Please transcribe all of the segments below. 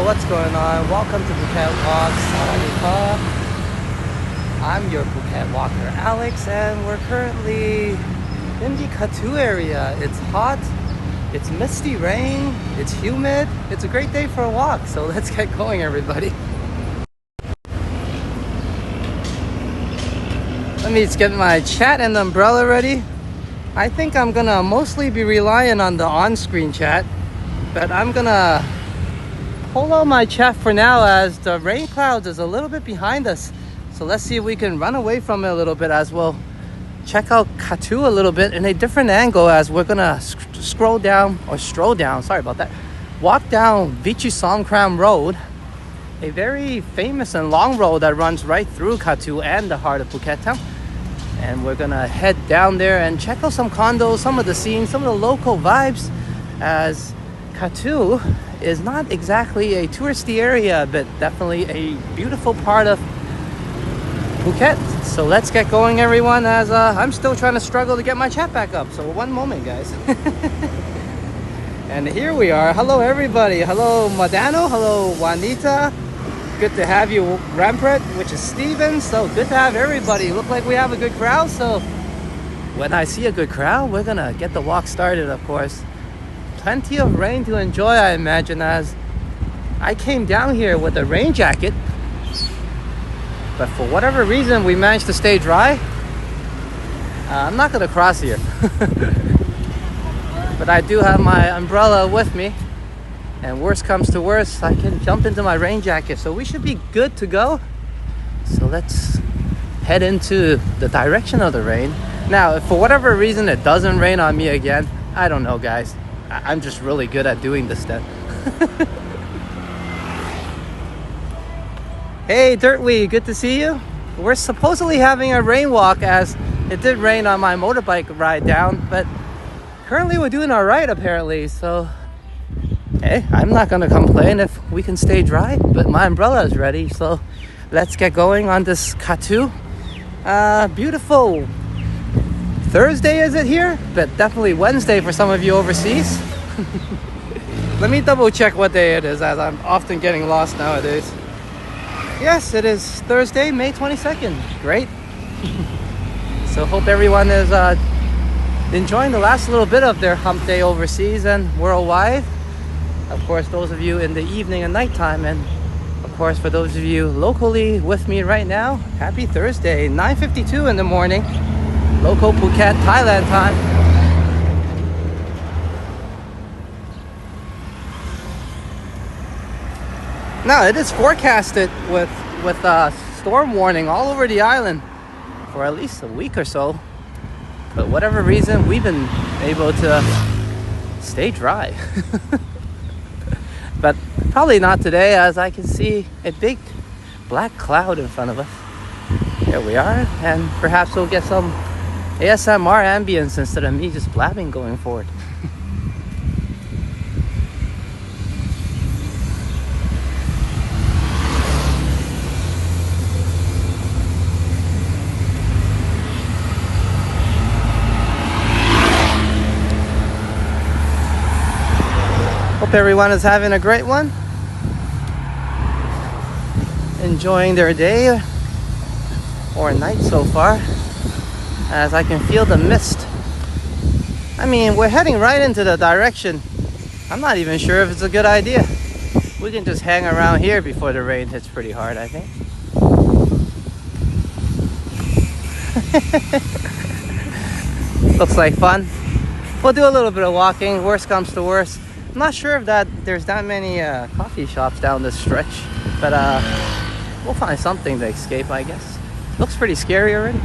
what's going on? Welcome to Phuket Walks. I'm your Phuket walker, Alex, and we're currently in the Katu area. It's hot, it's misty rain, it's humid. It's a great day for a walk, so let's get going, everybody. Let me just get my chat and umbrella ready. I think I'm gonna mostly be relying on the on-screen chat, but I'm gonna pull out my chat for now as the rain clouds is a little bit behind us. So let's see if we can run away from it a little bit as well. Check out Katu a little bit in a different angle as we're gonna stroll down, sorry about that. Walk down Vichi Songkla Road, a very famous and long road that runs right through Katu and the heart of Phuket town. And we're gonna head down there and check out some condos, some of the scenes, some of the local vibes, as Katu is not exactly a touristy area, but definitely a beautiful part of Phuket. So let's get going, everyone, as I'm still trying to struggle to get my chat back up. So one moment, guys. And here we are. Hello, everybody. Hello, Madano. Hello, Juanita. Good to have you, Rampart, which is Steven. So good to have everybody. Look like we have a good crowd. So when I see a good crowd, we're gonna get the walk started, of course. Plenty of rain to enjoy, I imagine, as I came down here with a rain jacket, but for whatever reason we managed to stay dry. I'm not gonna cross here. But I do have my umbrella with me, and worst comes to worst, I can jump into my rain jacket, so we should be good to go. So let's head into the direction of the rain. Now, if for whatever reason it doesn't rain on me again, I don't know, guys. I'm just really good at doing this stuff. Hey, Dirtwee, good to see you. We're supposedly having a rain walk as it did rain on my motorbike ride down, but currently we're doing all right apparently. So, hey, I'm not gonna complain if we can stay dry, but my umbrella is ready. So let's get going on this Katu. Beautiful Thursday is it here? But definitely Wednesday for some of you overseas. Let me double check what day it is, as I'm often getting lost nowadays. Yes, it is Thursday, May 22nd. Great. So hope everyone is enjoying the last little bit of their hump day overseas and worldwide. Of course, those of you in the evening and nighttime, and of course for those of you locally with me right now, happy Thursday, 9:52 in the morning. Local Phuket, Thailand time. Now it is forecasted with storm warning all over the island for at least a week or so. But whatever reason, we've been able to stay dry. But probably not today, as I can see a big black cloud in front of us. There we are, and perhaps we'll get some ASMR ambience instead of me just blabbing going forward. Hope everyone is having a great one. Enjoying their day or night so far, as I can feel the mist. I mean, we're heading right into the direction. I'm not even sure if it's a good idea. We can just hang around here before the rain hits pretty hard, I think. Looks like fun. We'll do a little bit of walking, worst comes to worst. I'm not sure if there's that many coffee shops down this stretch, but we'll find something to escape, I guess. Looks pretty scary already.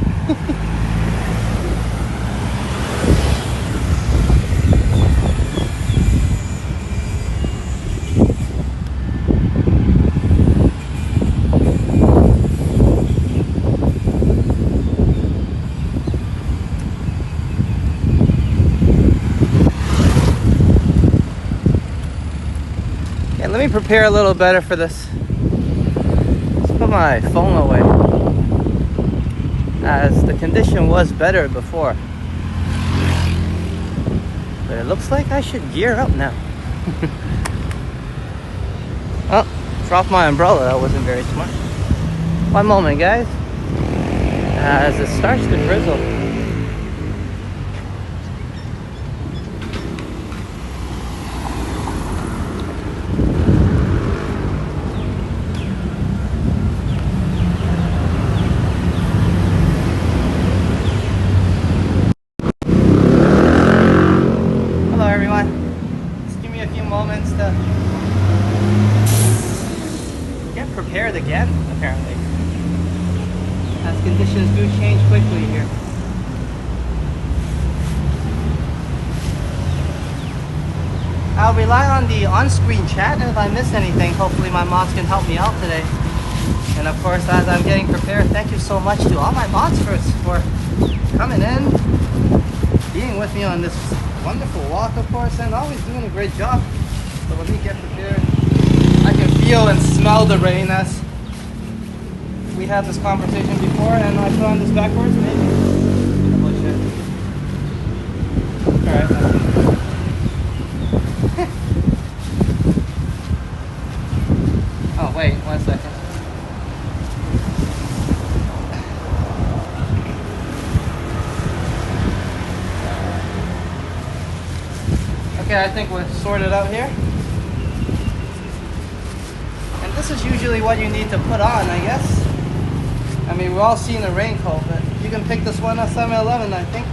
Let me prepare a little better for this. Let's put my phone away, as the condition was better before. But it looks like I should gear up now. Oh, dropped my umbrella. That wasn't very smart. One moment, guys. As it starts to drizzle. Hello, everyone. Just give me a few moments to get prepared again, apparently. As conditions do change quickly here. I'll rely on the on-screen chat, and if I miss anything, hopefully my mods can help me out today. And of course, as I'm getting prepared, thank you so much to all my mods for coming in, being with me on this wonderful walk, of course, and always doing a great job. So let me get prepared. I can feel and smell the rain as we had this conversation before, and I put on this backwards, maybe. Oh shit. Alright. Oh wait, 1 second. Okay, I think we're sorted out here. And this is usually what you need to put on, I guess. I mean, we're all seeing a raincoat, but you can pick this one at 7-Eleven, I think.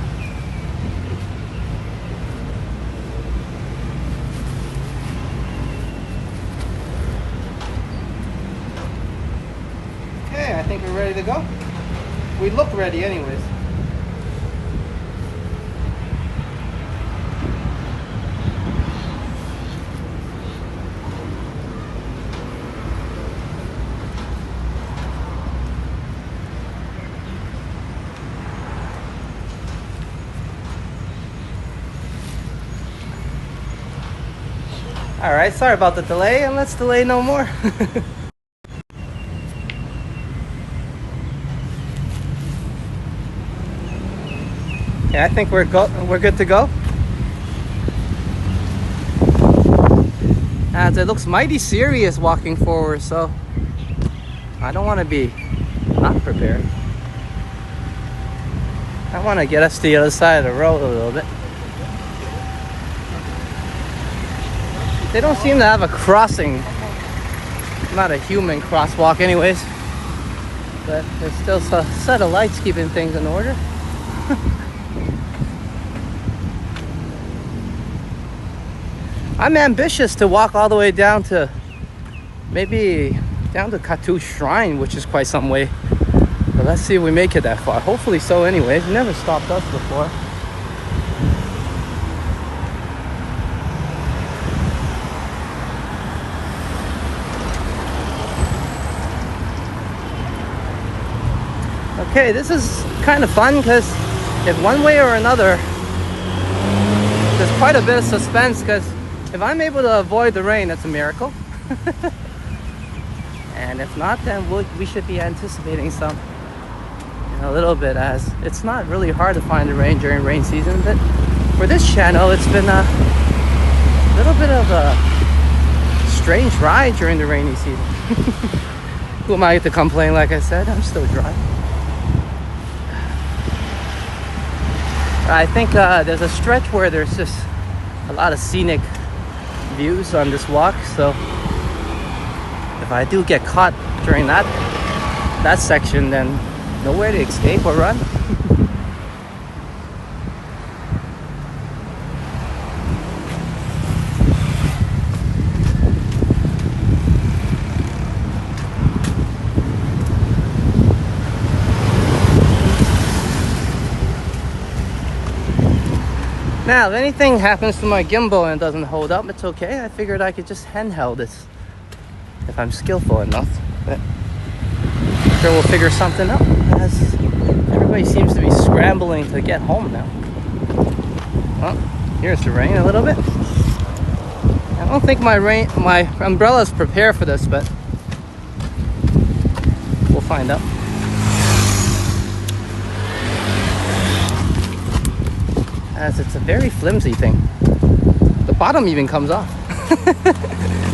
Okay, I think we're ready to go. We look ready anyways. Alright, sorry about the delay, and let's delay no more. Yeah, I think we're good to go. As it looks mighty serious walking forward, so I don't want to be not prepared. I want to get us to the other side of the road a little bit. They don't seem to have a crossing, not a human crosswalk anyways, but there's still a set of lights keeping things in order. I'm ambitious to walk all the way down to, maybe down to Katu Shrine, which is quite some way. But let's see if we make it that far. Hopefully so anyways. It never stopped us before. Okay, this is kind of fun because if one way or another, there's quite a bit of suspense, because if I'm able to avoid the rain, that's a miracle. And if not, then we should be anticipating some in a little bit, as it's not really hard to find the rain during rain season. But for this channel, it's been a little bit of a strange ride during the rainy season. Who am I to complain? Like I said, I'm still dry. I think there's a stretch where there's just a lot of scenic views on this walk, so if I do get caught during that section, then nowhere to escape or run. Now, if anything happens to my gimbal and it doesn't hold up, it's okay. I figured I could just handheld this if I'm skillful enough. But I'm sure we'll figure something out, as everybody seems to be scrambling to get home now. Well, here's the rain a little bit. I don't think my umbrella's prepared for this, but we'll find out. As it's a very flimsy thing. The bottom even comes off.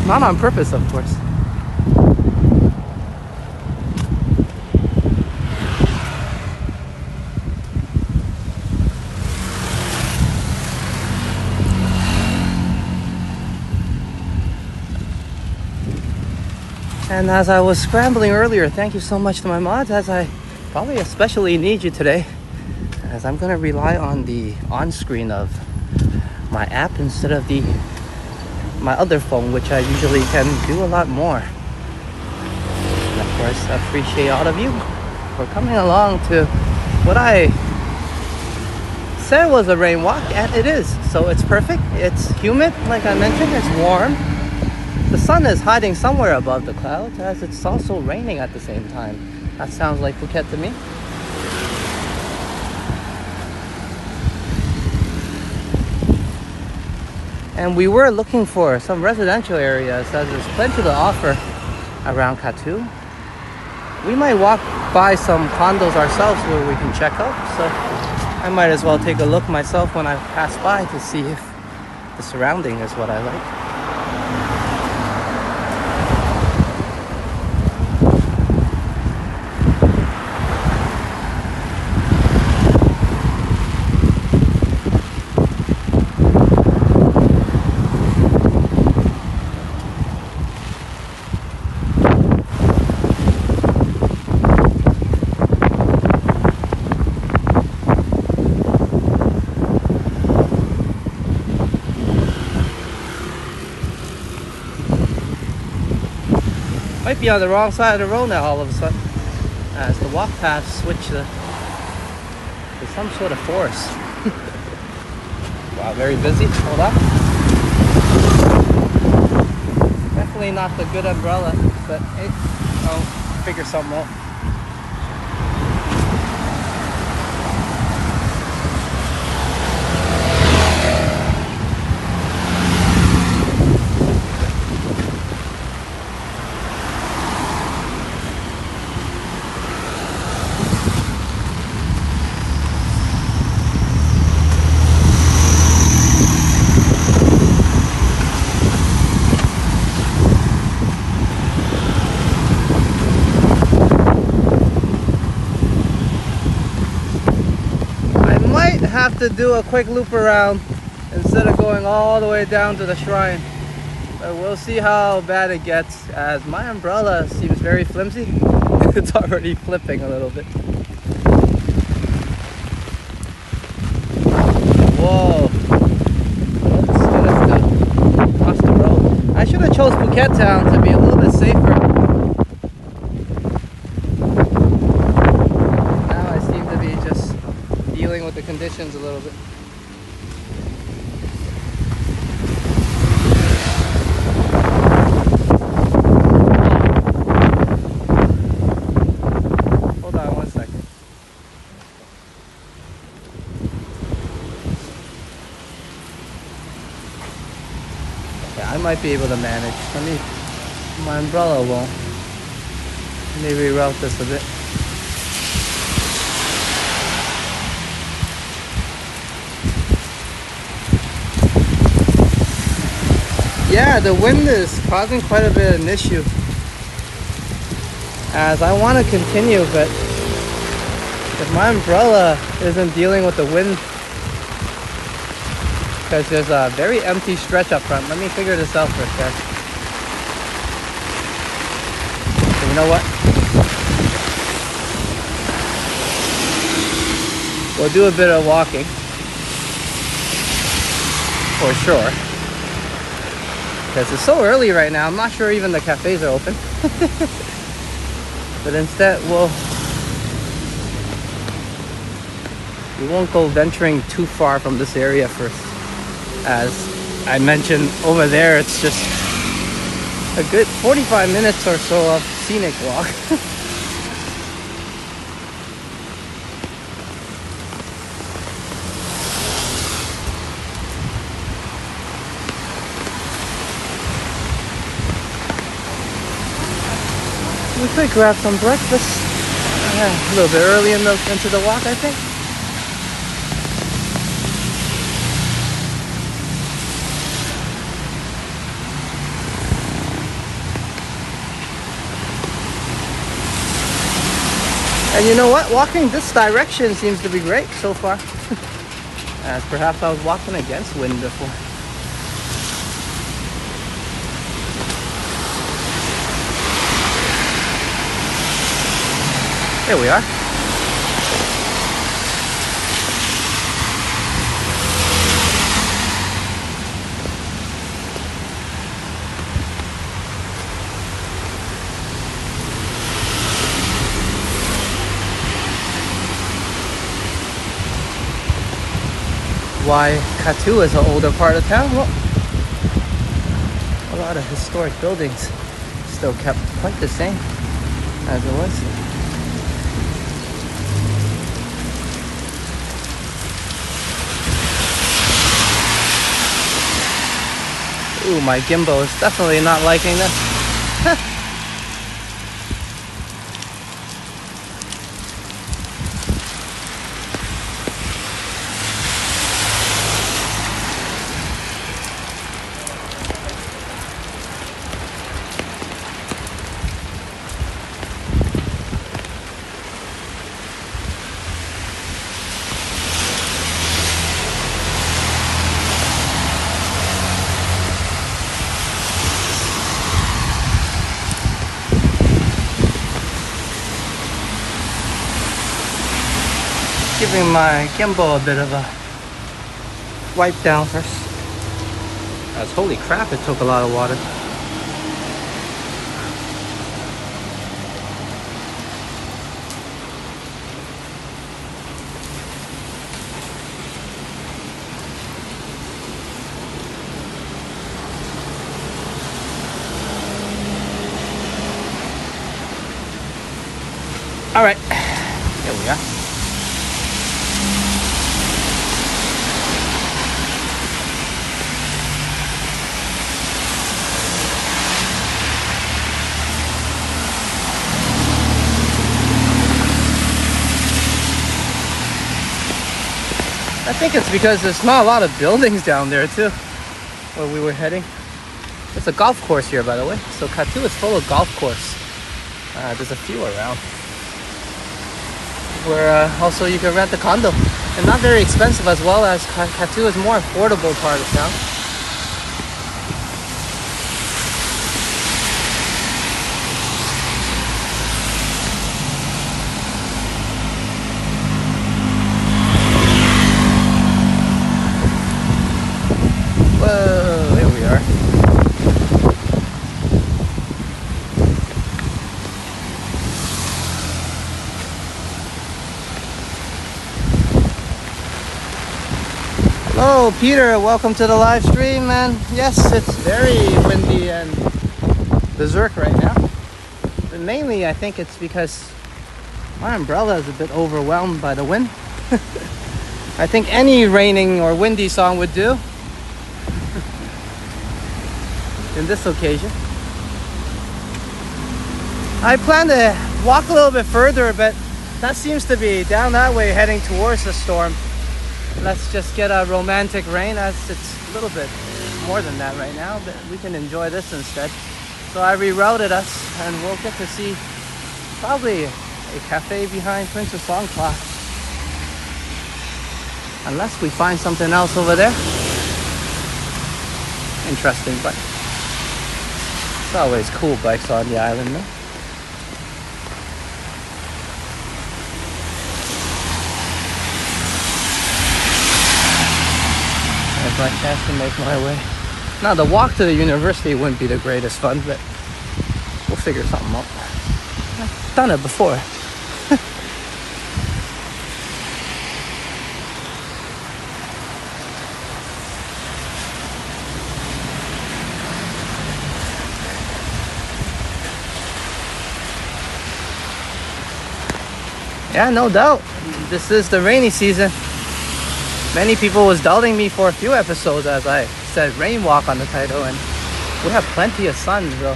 Not on purpose, of course. And as I was scrambling earlier, thank you so much to my mods, as I probably especially need you today, as I'm gonna rely on the on-screen of my app instead of my other phone, which I usually can do a lot more. And of course, I appreciate all of you for coming along to what I said was a rain walk, and it is. So it's perfect. It's humid, like I mentioned. It's warm. The sun is hiding somewhere above the clouds, as it's also raining at the same time. That sounds like Phuket to me. And we were looking for some residential areas, as there's plenty to offer around Katu. We might walk by some condos ourselves where we can check out, so I might as well take a look myself when I pass by to see if the surrounding is what I like. Might be on the wrong side of the road now all of a sudden, as the walk path switched to some sort of forest. Wow, very busy. Hold on. Definitely not the good umbrella, but hey, I'll figure something out. Have to do a quick loop around instead of going all the way down to the shrine, but we'll see how bad it gets, as my umbrella seems very flimsy. It's already flipping a little bit. Whoa, let's go across the road. I should have chose Phuket town to be a little bit safer. Now I seem to be just dealing with the conditions a little bit. Hold on one second. Okay, I might be able to manage. My umbrella won't. Let me reroute this a bit. Yeah, the wind is causing quite a bit of an issue, as I want to continue, but if my umbrella isn't dealing with the wind, because there's a very empty stretch up front. Let me figure this out for a sec. So you know what? We'll do a bit of walking, for sure. Because it's so early right now, I'm not sure even the cafes are open. But instead, we won't go venturing too far from this area first. As I mentioned, over there, it's just a good 45 minutes or so of scenic walk. We could grab some breakfast. A little bit early into the walk, I think. And you know what? Walking this direction seems to be great so far. As perhaps I was walking against wind before. Here we are. Why Katu is an older part of town? Well, a lot of historic buildings still kept quite the same as it was. Ooh, my gimbal is definitely not liking this. Giving my gimbal a bit of a wipe down first. As holy crap, it took a lot of water. All right, here we are. I think it's because there's not a lot of buildings down there too, where we were heading. It's a golf course here, by the way. So Katu is full of golf course. There's a few around. Where also you can rent a condo. And not very expensive as well, as Katu is more affordable part of town. Whoa, here we are. Hello, Peter. Welcome to the live stream, man. Yes, it's very windy and berserk right now. But mainly, I think it's because my umbrella is a bit overwhelmed by the wind. I think any raining or windy song would do. In this occasion, I plan to walk a little bit further, but that seems to be down that way heading towards the storm. Let's just get a romantic rain, as it's a little bit more than that right now, but we can enjoy this instead. So I rerouted us, and we'll get to see probably a cafe behind Princess Songkla, unless we find something else over there interesting. But it's always cool bikes on the island, no? There's my chance to make my way. Now, the walk to the university wouldn't be the greatest fun, but we'll figure something out. I've done it before. Yeah, no doubt. This is the rainy season. Many people was doubting me for a few episodes as I said rain walk on the title, and we have plenty of sun, so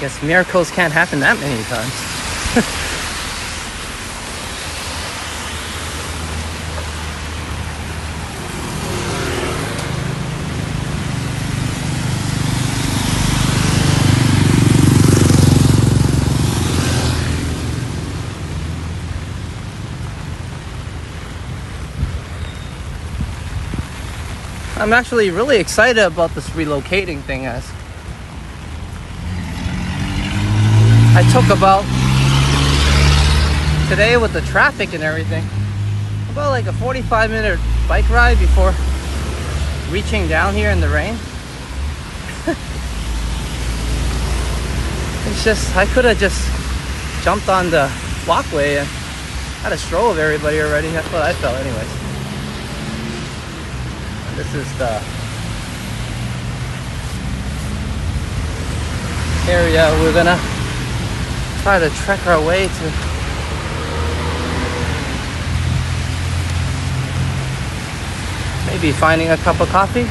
guess miracles can't happen that many times. I'm actually really excited about this relocating thing, as I took about, today with the traffic and everything, about like a 45-minute bike ride before reaching down here in the rain. It's just, I could have just jumped on the walkway and had a stroll with everybody already. That's what I felt anyways. And this is the area we're gonna try to trek our way to. Maybe finding a cup of coffee.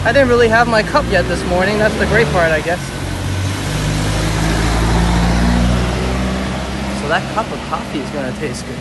I didn't really have my cup yet this morning. That's the great part, I guess. So that cup of coffee is gonna taste good.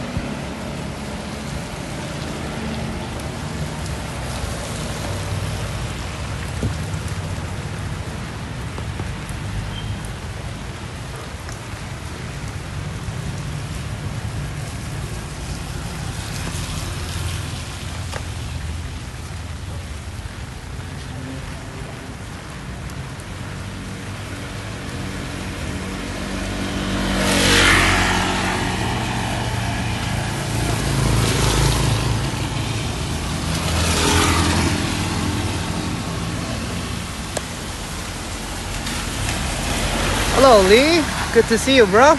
Hello, Lee. Good to see you, bro.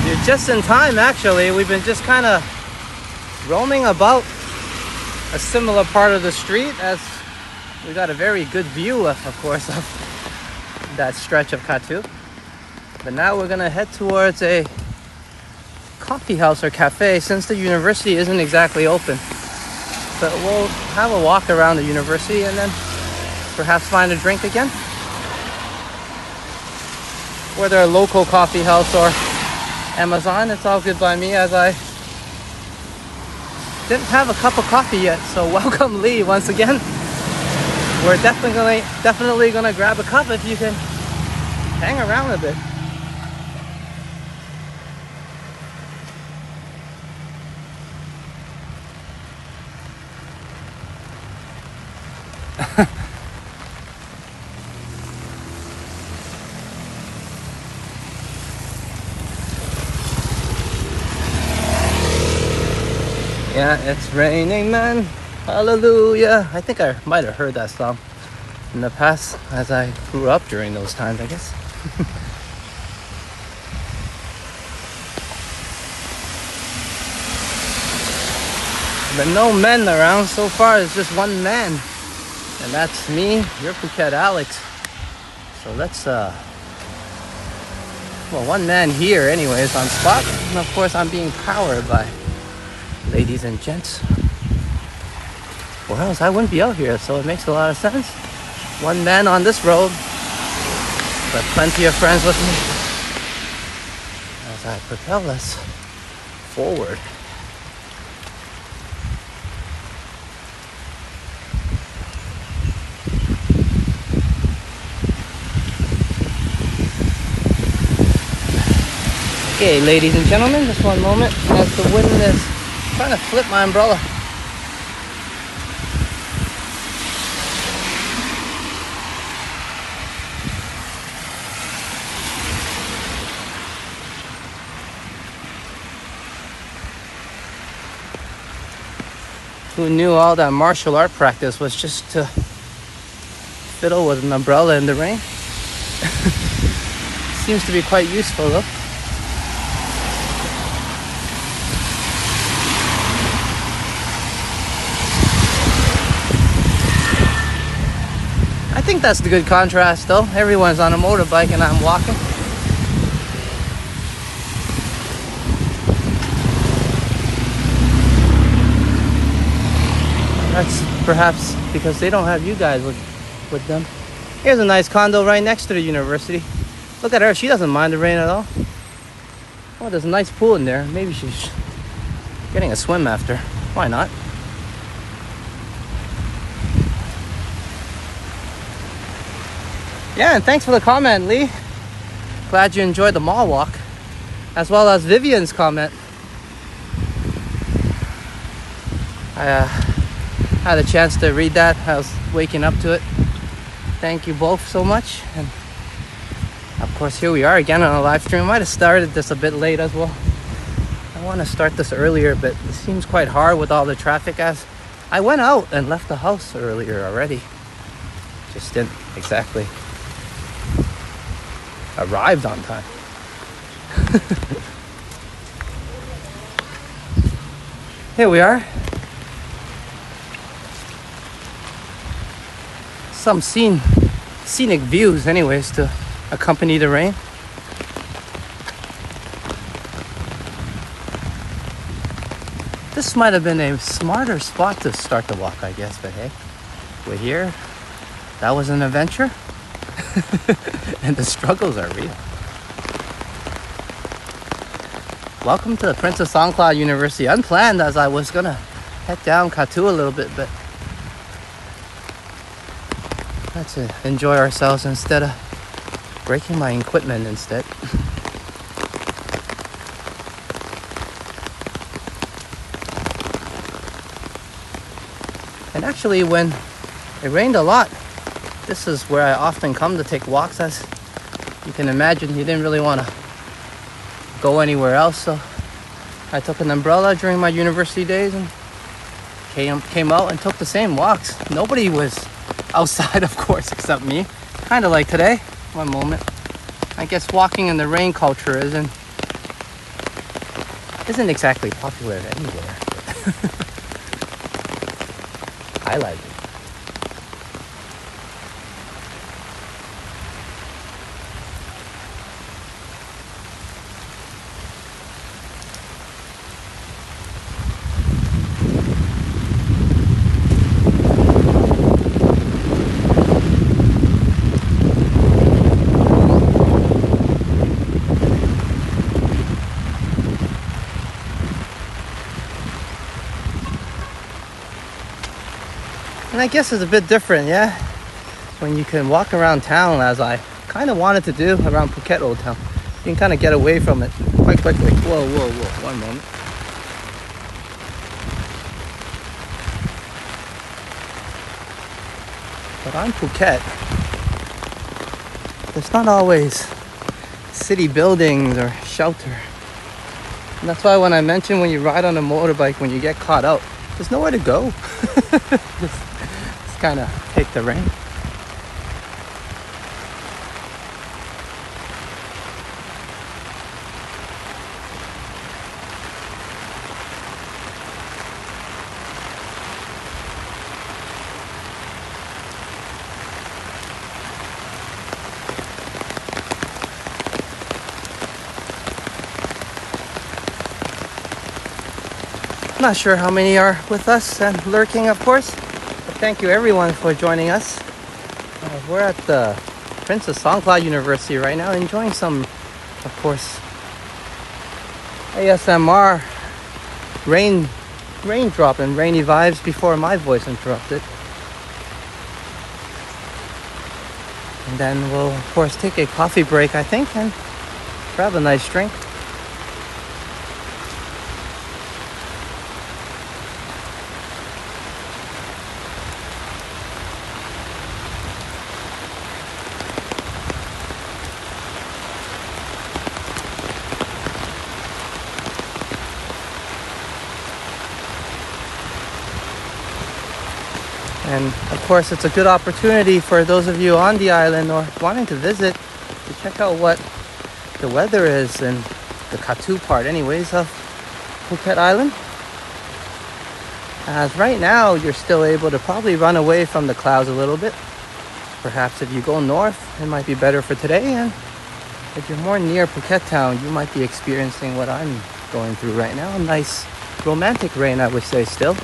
You're just in time, actually. We've been just kind of roaming about a similar part of the street, as we got a very good view, of course, of that stretch of Katu. But now we're gonna head towards a coffee house or cafe, since the university isn't exactly open. But we'll have a walk around the university and then perhaps find a drink again. Whether a local coffee house or Amazon, it's all good by me, as I didn't have a cup of coffee yet. So welcome, Lee, once again. We're definitely gonna grab a cup if you can hang around a bit. Yeah, it's raining, man. Hallelujah. I think I might have heard that song in the past, as I grew up during those times, I guess. But no men around so far. It's just one man, and that's me, your Phuket Alex. So let's well, one man here anyways on spot, and of course I'm being powered by ladies and gents, or else I wouldn't be out here. So it makes a lot of sense. One man on this road, but plenty of friends with me as I propel us forward. Okay, ladies and gentlemen, just one moment as the wind is trying to flip my umbrella. Who knew all that martial art practice was just to fiddle with an umbrella in the rain? Seems to be quite useful though. I think that's the good contrast though. Everyone's on a motorbike and I'm walking. That's perhaps because they don't have you guys with them. Here's a nice condo right next to the university. Look at her, she doesn't mind the rain at all. Oh, there's a nice pool in there. Maybe she's getting a swim after. Why not? Yeah, and thanks for the comment, Lee. Glad you enjoyed the mall walk, as well as Vivian's comment. I had a chance to read that. I was waking up to it. thank you both so much. And of course, here we are again on a live stream. I might have started this a bit late as well. I want to start this earlier, but it seems quite hard with all the traffic, as I went out and left the house earlier already. Just didn't exactly arrived on time. Here we are. Some scenic views anyways to accompany the rain. This might have been a smarter spot to start the walk, I guess, but hey, we're here. That was an adventure. And the struggles are real. Welcome to the Princess Songkla University. Unplanned, as I was gonna head down Katu a little bit, but let's enjoy ourselves instead of breaking my equipment instead. And actually, when it rained a lot, this is where I often come to take walks. As you can imagine, you didn't really want to go anywhere else, so I took an umbrella during my university days and came out and took the same walks. Nobody was outside, of course, except me. Kind of like today. One moment. I guess walking in the rain culture isn't exactly popular anywhere. I like it. And I guess it's a bit different, yeah, when you can walk around town, as I kind of wanted to do around Phuket Old Town. You can kind of get away from it quite quickly. Whoa, one moment. But on Phuket, there's not always city buildings or shelter. And that's why when I mentioned when you ride on a motorbike, when you get caught out, there's nowhere to go. Just kind of take the rain. Not sure how many are with us and lurking, of course. But thank you everyone for joining us. We're at the Princess Songkla University right now, enjoying some, of course, ASMR raindrop and rainy vibes before my voice interrupted. And then we'll, of course, take a coffee break, I think, and grab a nice drink. And of course, it's a good opportunity for those of you on the island or wanting to visit to check out what the weather is in the Katu part anyways of Phuket Island. As right now, you're still able to probably run away from the clouds a little bit. Perhaps if you go north, it might be better for today. And if you're more near Phuket town, you might be experiencing what I'm going through right now. A nice romantic rain, I would say, still.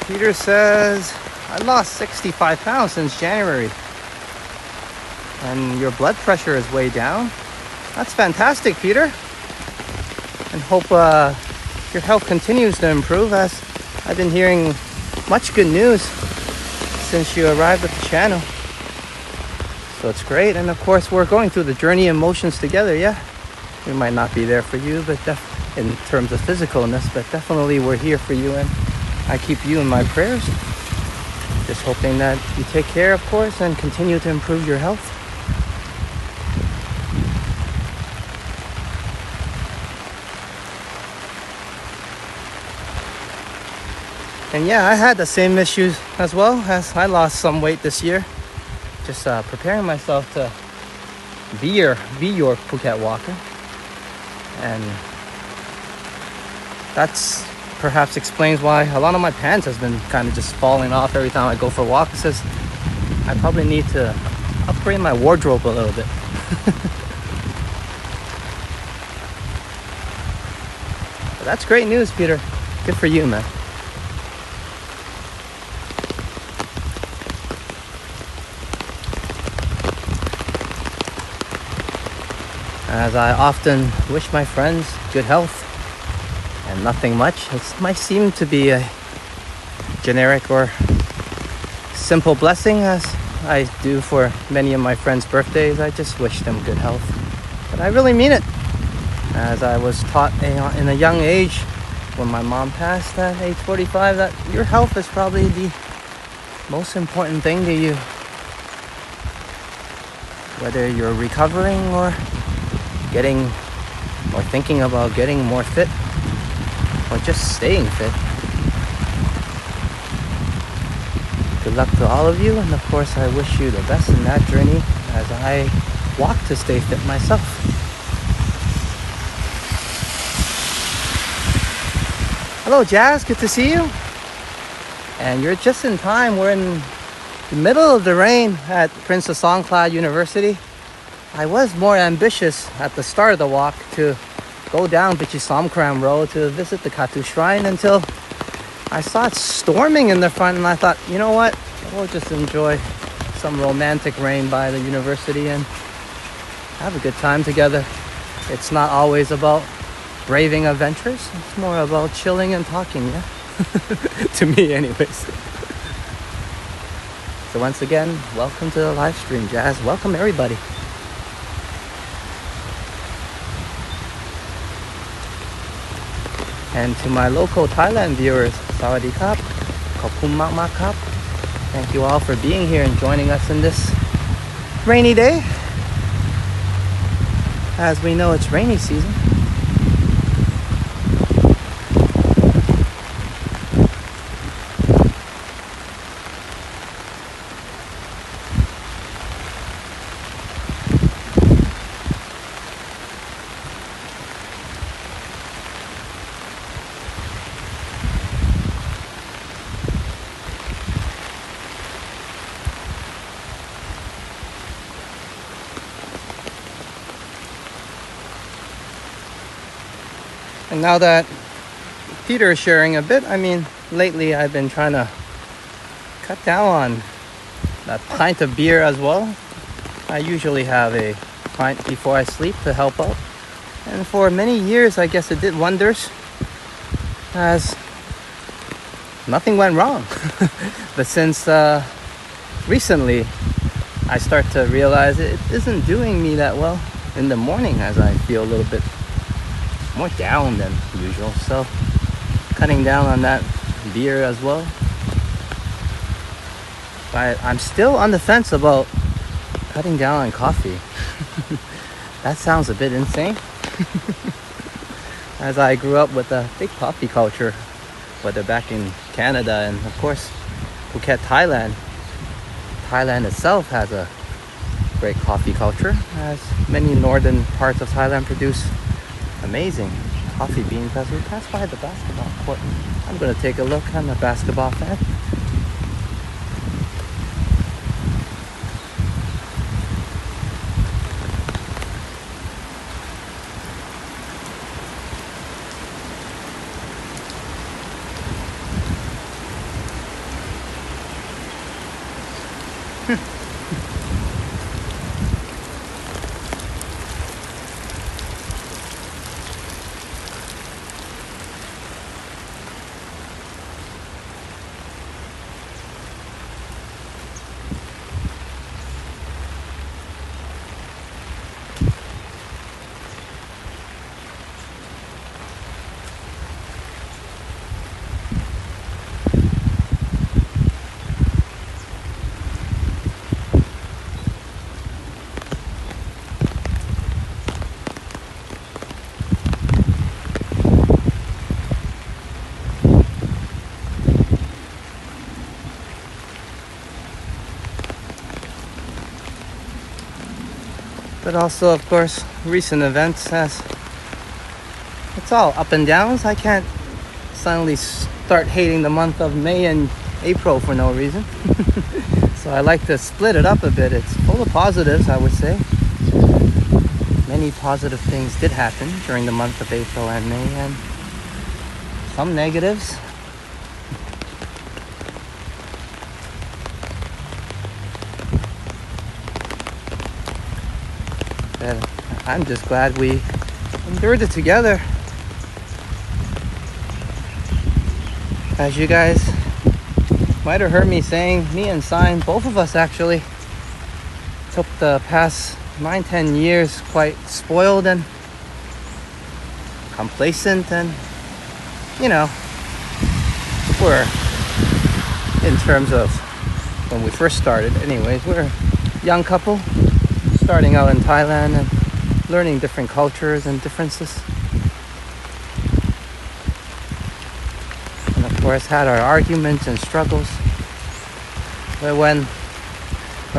Peter says, I lost 65 pounds since January. and your blood pressure is way down. That's fantastic, Peter. And hope your health continues to improve, as I've been hearing much good news since you arrived at the channel. So it's great. And of course, we're going through the journey and motions together. Yeah, we might not be there for you, but in terms of physicalness, but definitely we're here for you, and I keep you in my prayers. Just hoping that you take care, of course, and continue to improve your health. And yeah, I had the same issues as well, as I lost some weight this year. Just preparing myself to be your Phuket walker. And that's perhaps explains why a lot of my pants has been kind of just falling off every time I go for a walk. It says I probably need to upgrade my wardrobe a little bit. But that's great news, Peter. Good for you, man. As I often wish my friends good health and nothing much. It might seem to be a generic or simple blessing, as I do for many of my friends' birthdays. I just wish them good health. But I really mean it, as I was taught in a young age when my mom passed at age 45 that your health is probably the most important thing to you. Whether you're recovering or thinking about getting more fit, or just staying fit. Good luck to all of you, and of course I wish you the best in that journey as I walk to stay fit myself. Hello Jazz, good to see you. And you're just in time. We're in the middle of the rain at Princess Songkla University. I was more ambitious at the start of the walk to go down Samkram Road to visit the Katu Shrine until I saw it storming in the front, and I thought, you know what, we'll just enjoy some romantic rain by the university and have a good time together. It's not always about braving adventures, it's more about chilling and talking, yeah? To me anyways. So once again, welcome to the live stream, Jazz. Welcome everybody. And to my local Thailand viewers, Sawadee Kap, Khop Mak Mak Kap. Thank you all for being here and joining us in this rainy day. As we know, it's rainy season. And now that Peter is sharing a bit, I mean, lately I've been trying to cut down on that pint of beer as well. I usually have a pint before I sleep to help out. And for many years, I guess it did wonders, as nothing went wrong. But since recently, I start to realize it isn't doing me that well in the morning, as I feel a little bit more down than usual. So cutting down on that beer as well. But I'm still on the fence about cutting down on coffee. That sounds a bit insane. As I grew up with a big coffee culture, whether back in Canada and of course Phuket, Thailand. Thailand itself has a great coffee culture, as many northern parts of Thailand produce amazing coffee beans. As we pass by the basketball court, I'm going to take a look. I'm a basketball fan. but also, of course, recent events as it's all up and downs. I can't suddenly start hating the month of May and April for no reason. So I like to split it up a bit. It's full of positives, I would say. Many positive things did happen during the month of April and May, and some negatives. But I'm just glad we endured it together. As you guys might have heard me saying, me and Sign, both of us actually, took the past 9-10 years quite spoiled and complacent, and you know, we're, in terms of when we first started anyways, we're a young couple starting out in Thailand and learning different cultures and differences, and of course had our arguments and struggles. But when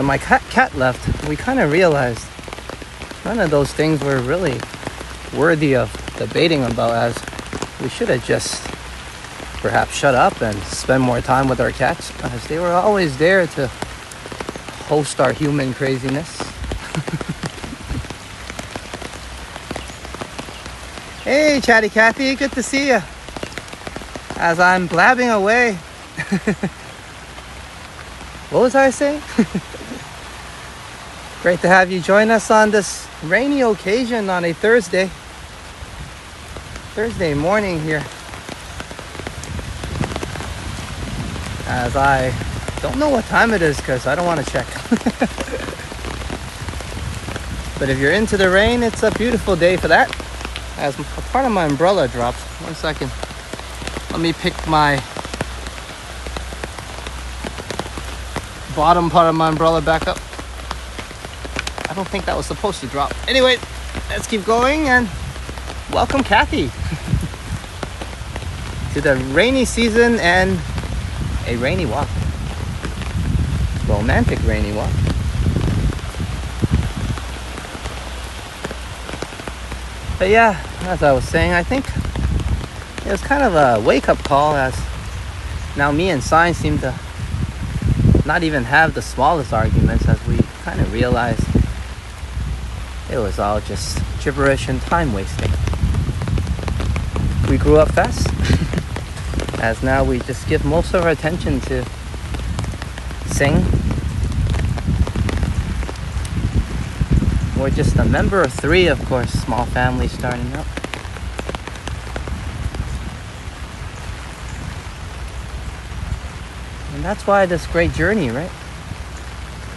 my cat left, we kind of realized none of those things were really worthy of debating about, as we should have just perhaps shut up and spend more time with our cats, as they were always there to host our human craziness. Hey, Chatty Cathy, good to see you. As I'm blabbing away. What was I saying? Great to have you join us on this rainy occasion on a Thursday morning here. As I don't know what time it is because I don't want to check. But if you're into the rain, it's a beautiful day for that. As a part of my umbrella dropped. 1 second. Let me pick my bottom part of my umbrella back up. I don't think that was supposed to drop. Anyway, let's keep going and welcome Kathy to the rainy season and a rainy walk. Romantic rainy walk. But yeah, as I was saying, I think it was kind of a wake-up call, as now me and Sign seem to not even have the smallest arguments, as we kind of realized it was all just gibberish and time wasting. We grew up fast, as now we just give most of our attention to sing. We're just a member of 3, of course, small family starting out. And that's why this great journey, right?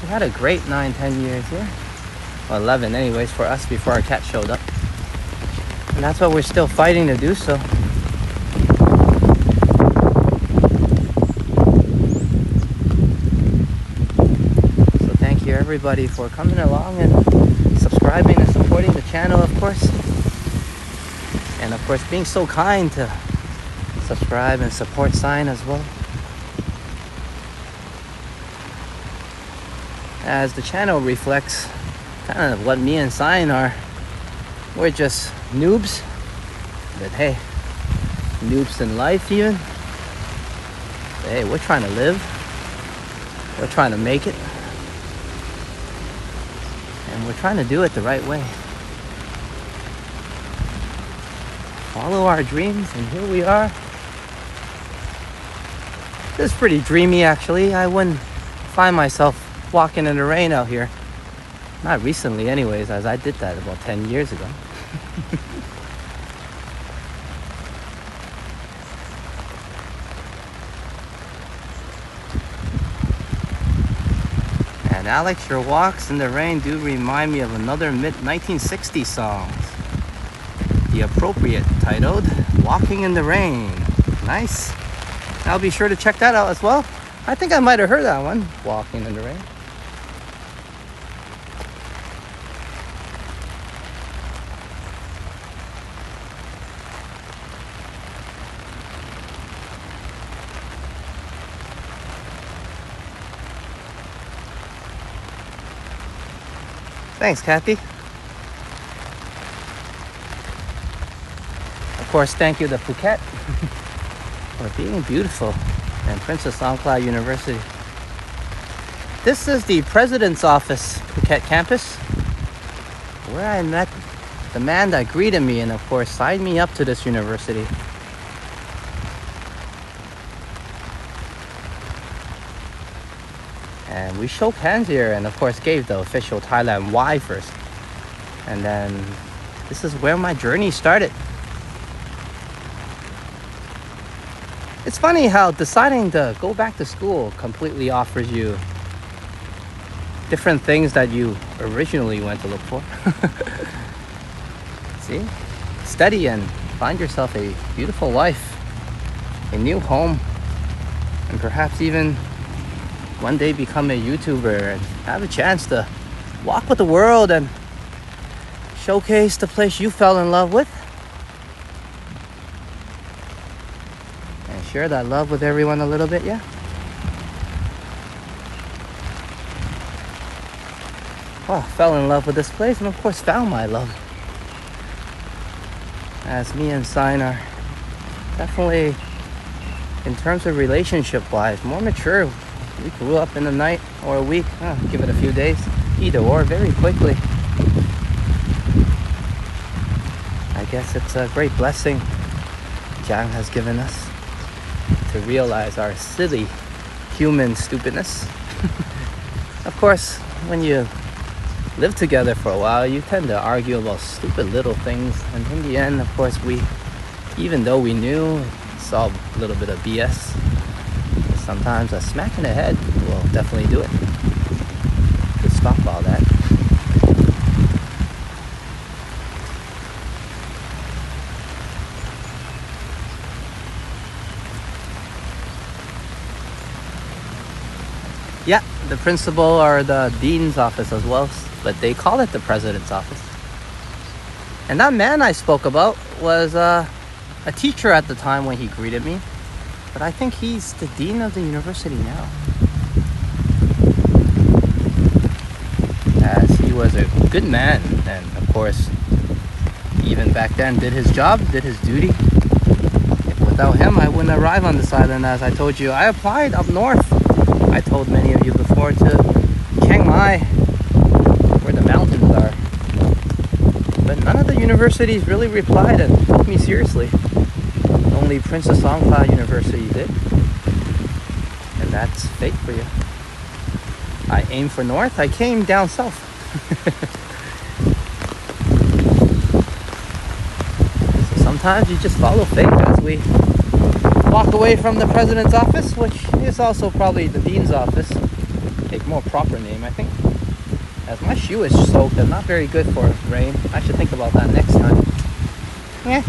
We had a great 9-10 years here. Well, 11 anyways for us before our cat showed up. And that's why we're still fighting to do so. So thank you everybody for coming along and subscribing and supporting the channel, of course. And of course being so kind to subscribe and support Sign as well. As the channel reflects kind of what me and Sign are. We're just noobs, but hey, noobs in life even. But hey, we're trying to live. We're trying to make it. And we're trying to do it the right way. Follow our dreams, and here we are. This is pretty dreamy actually. I wouldn't find myself walking in the rain out here. Not recently anyways, as I did that about 10 years ago. And Alex, your walks in the rain do remind me of another mid-1960s song. The appropriate titled Walking in the Rain. Nice. I'll be sure to check that out as well. I think I might have heard that one, Walking in the Rain. Thanks, Kathy. of course, thank you to Phuket for being beautiful, and Princess Songkla University. This is the president's office, Phuket campus, where I met the man that greeted me and of course signed me up to this university. And we shook hands here and of course gave the official Thailand Y first. And then this is where my journey started. It's funny how deciding to go back to school completely offers you different things that you originally went to look for. See? Study and find yourself a beautiful life, a new home, and perhaps even one day become a YouTuber and have a chance to walk with the world and showcase the place you fell in love with. And share that love with everyone a little bit, yeah? Well, fell in love with this place and of course found my love. As me and Sign are definitely, in terms of relationship-wise, more mature. We grew up in a night or a week, give it a few days, either or, very quickly. I guess it's a great blessing Jang has given us to realize our silly human stupidness. Of course, when you live together for a while, you tend to argue about stupid little things, and in the end, of course, even though we knew it's all a little bit of BS, sometimes a smack in the head will definitely do it to stop all that. Yeah, the principal or the dean's office as well, but they call it the president's office. And that man I spoke about was a teacher at the time when he greeted me, but I think he's the dean of the university now, as he was a good man and of course even back then did his job, did his duty. Without him I wouldn't arrive on this island. As I told you, I applied up north, I told many of you before, to Chiang Mai, where the mountains are. But none of the universities really replied and took me seriously. Only Princess Songkla University did. And that's fate for you. I aimed for north, I came down south. So sometimes you just follow fate as we walk away from the president's office, which is also probably the dean's office. A more proper name, I think. As my shoe is soaked and not very good for rain. I should think about that next time. Yeah.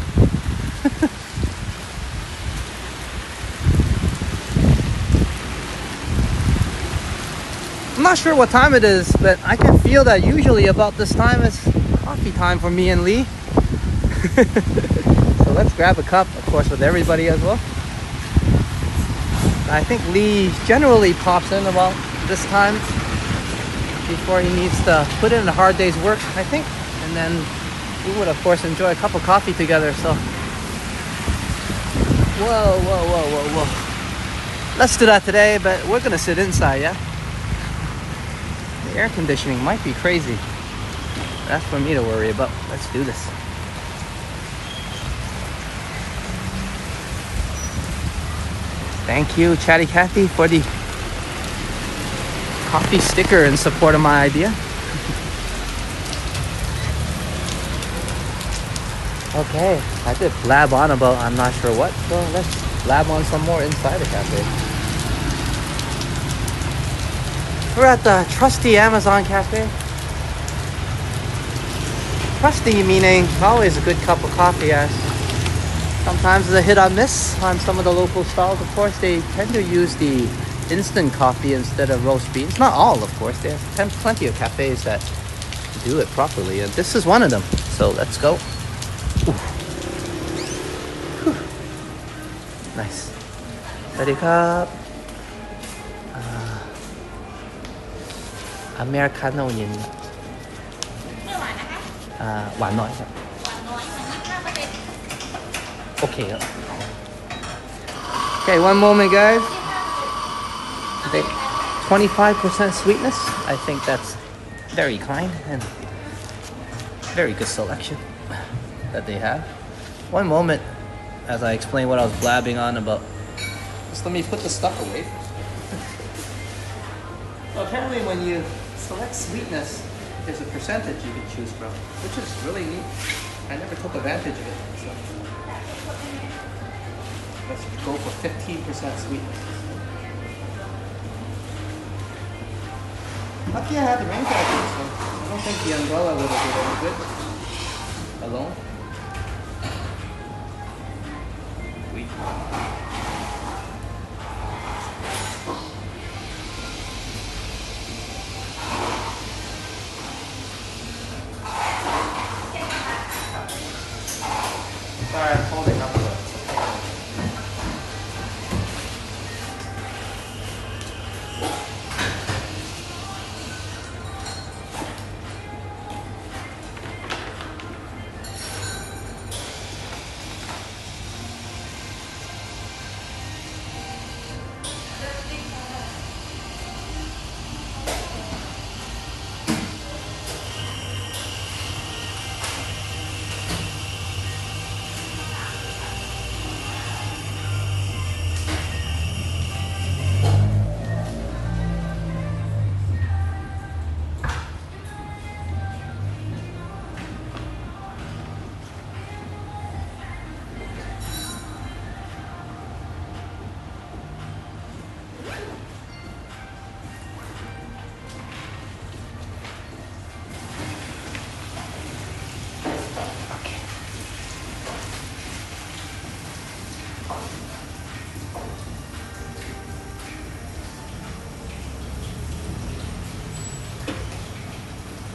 I'm not sure what time it is, but I can feel that usually about this time is coffee time for me and Lee. So let's grab a cup, of course, with everybody as well. I think Lee generally pops in about this time before he needs to put in a hard day's work, I think. And then we would, of course, enjoy a cup of coffee together, so. Whoa. Let's do that today, but we're gonna sit inside, yeah? The air conditioning might be crazy. That's for me to worry about. Let's do this. Thank you, Chatty Cathy, for the coffee sticker in support of my idea. Okay, I did blab on about I'm not sure what, so let's blab on some more inside the cafe. We're at the trusty Amazon cafe. Trusty meaning always a good cup of coffee, as sometimes it's a hit or miss on some of the local stalls. Of course, they tend to use the instant coffee instead of roast beans. Not all, of course. There's plenty of cafes that do it properly, and this is one of them. So let's go. Nice. Ready, cup. Americano เย็น หวานน้อยครับ Okay. Okay, one moment, guys. 25% sweetness. I think that's very kind and very good selection that they have. One moment, as I explain what I was blabbing on about. Just let me put the stuff away. So apparently when you select sweetness, there's a percentage you can choose from, which is really neat. I never took advantage of it. So let's go for 15% sweetness. Lucky I had the rain jacket, so I don't think the umbrella would have been any good alone. Sorry, I'm holding up the.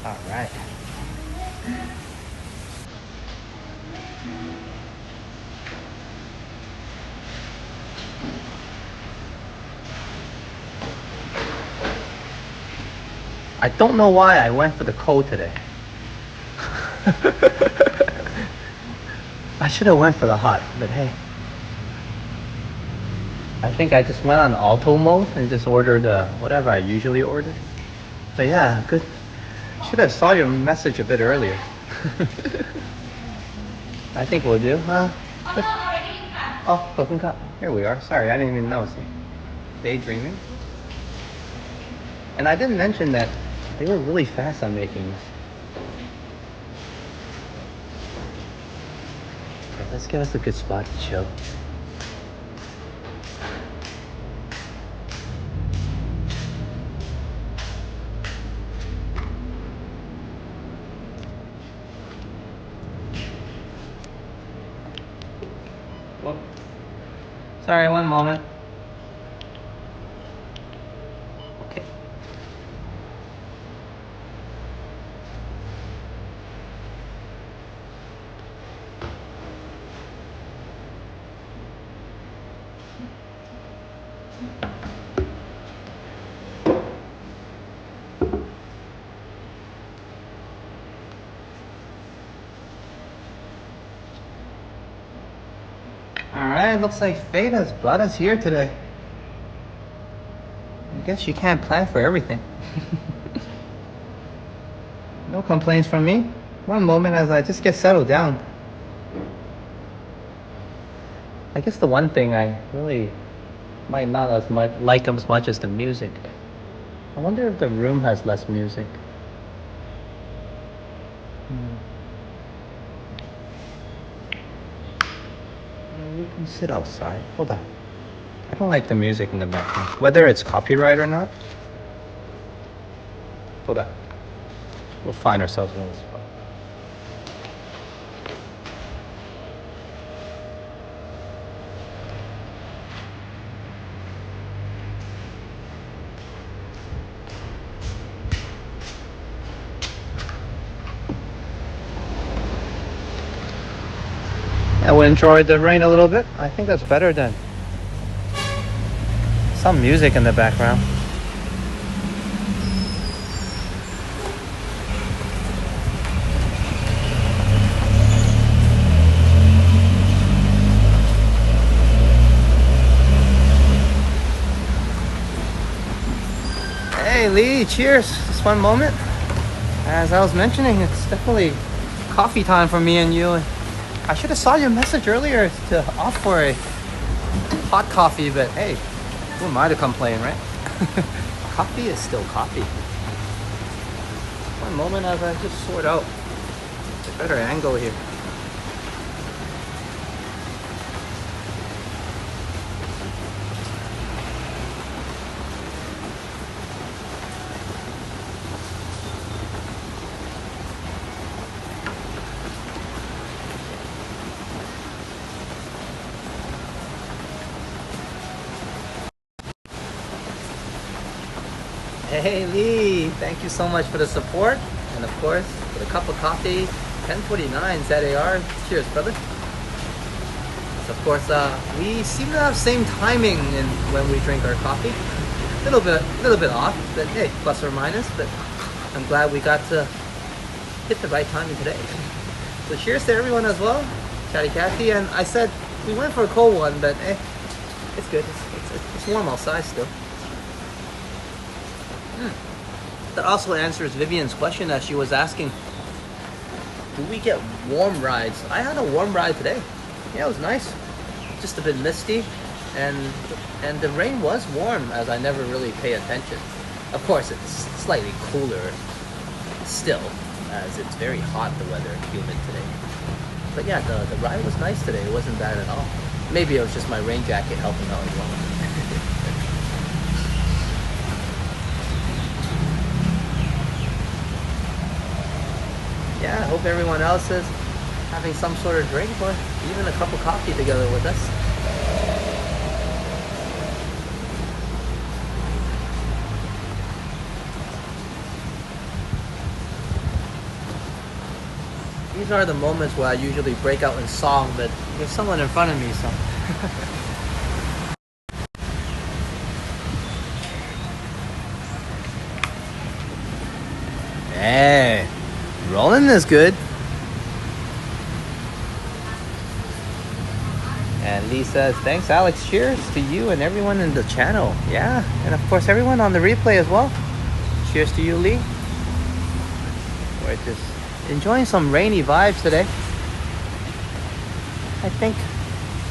All right. I don't know why I went for the cold today. I should have went for the hot, but hey. I think I just went on auto mode and just ordered whatever I usually order. But yeah, good. Should have saw your message a bit earlier. I think we'll do, huh? Oh, cooking cup. Here we are. Sorry, I didn't even notice. Daydreaming. And I didn't mention that they were really fast on making this. Okay, let's give us a good spot to chill. Whoop. Sorry, one moment. Okay. Alright, looks like fate has brought us here today. I guess you can't plan for everything. No complaints from me. One moment as I just get settled down. I guess the one thing I really might not as much like as much as the music. I wonder if the room has less music. We can sit outside. Hold on. I don't like the music in the background. Whether it's copyright or not. Hold on. We'll find ourselves another spot. I will enjoy the rain a little bit. I think that's better than some music in the background. Hey Lee, cheers. Just one moment. As I was mentioning, it's definitely coffee time for me and you. I should have saw your message earlier to opt for a hot coffee, but hey, who am I to complain, right? Coffee is still coffee. One moment as I just sort out a better angle here. Hey Lee, thank you so much for the support, and of course for the cup of coffee. 1049 ZAR. Cheers, brother. So of course, we seem to have same timing in when we drink our coffee. A little bit off, but hey, plus or minus. But I'm glad we got to hit the right timing today. So cheers to everyone as well. Chatty Cathy, and I said we went for a cold one, but hey, it's good. It's warm outside still. That also answers Vivian's question that she was asking, do we get warm rides? I had a warm ride today. Yeah, it was nice. Just a bit misty, and the rain was warm as I never really pay attention. Of course, it's slightly cooler still, as it's very hot, the weather, humid today. But yeah, the ride was nice today. It wasn't bad at all. Maybe it was just my rain jacket helping out as well. Yeah, I hope everyone else is having some sort of drink or even a cup of coffee together with us. These are the moments where I usually break out in song, but there's someone in front of me, so. Hey. Rolling is good. And Lee says, thanks Alex, cheers to you and everyone in the channel. Yeah, and of course everyone on the replay as well. Cheers to you, Lee. We're just enjoying some rainy vibes today. I think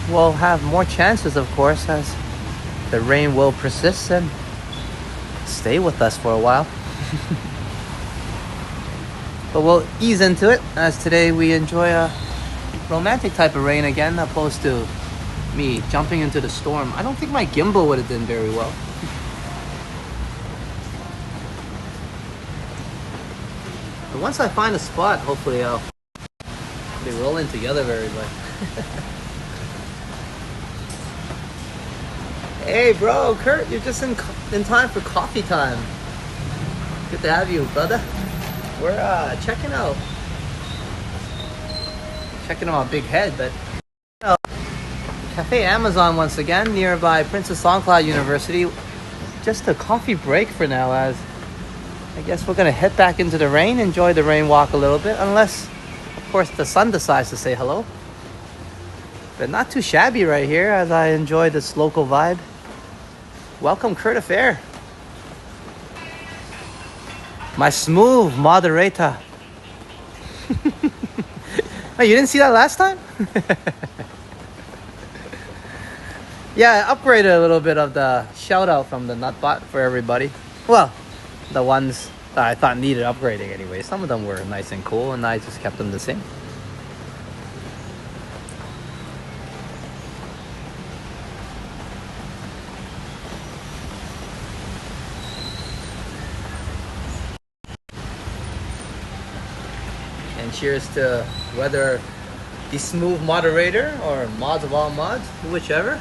we'll have more chances, of course, as the rain will persist and stay with us for a while. But we'll ease into it, as today we enjoy a romantic type of rain again, opposed to me jumping into the storm. I don't think my gimbal would have done very well. But once I find a spot, hopefully I'll be rolling together very well. Hey bro, Kurt, you're just in time for coffee time. Good to have you, brother. We're checking out a big head, but Cafe Amazon once again, nearby Princess Songkla University. Just a coffee break for now, as I guess we're gonna head back into the rain, enjoy the rain walk a little bit, unless of course the sun decides to say hello. But not too shabby right here, as I enjoy this local vibe. Welcome, Kurt Affair. My smooth moderator. Oh, you didn't see that last time? Yeah, I upgraded a little bit of the shout out from the Nutbot for everybody. Well, the ones that I thought needed upgrading anyway. Some of them were nice and cool, and I just kept them the same. Cheers to whether the smooth moderator or mods of all mods, whichever.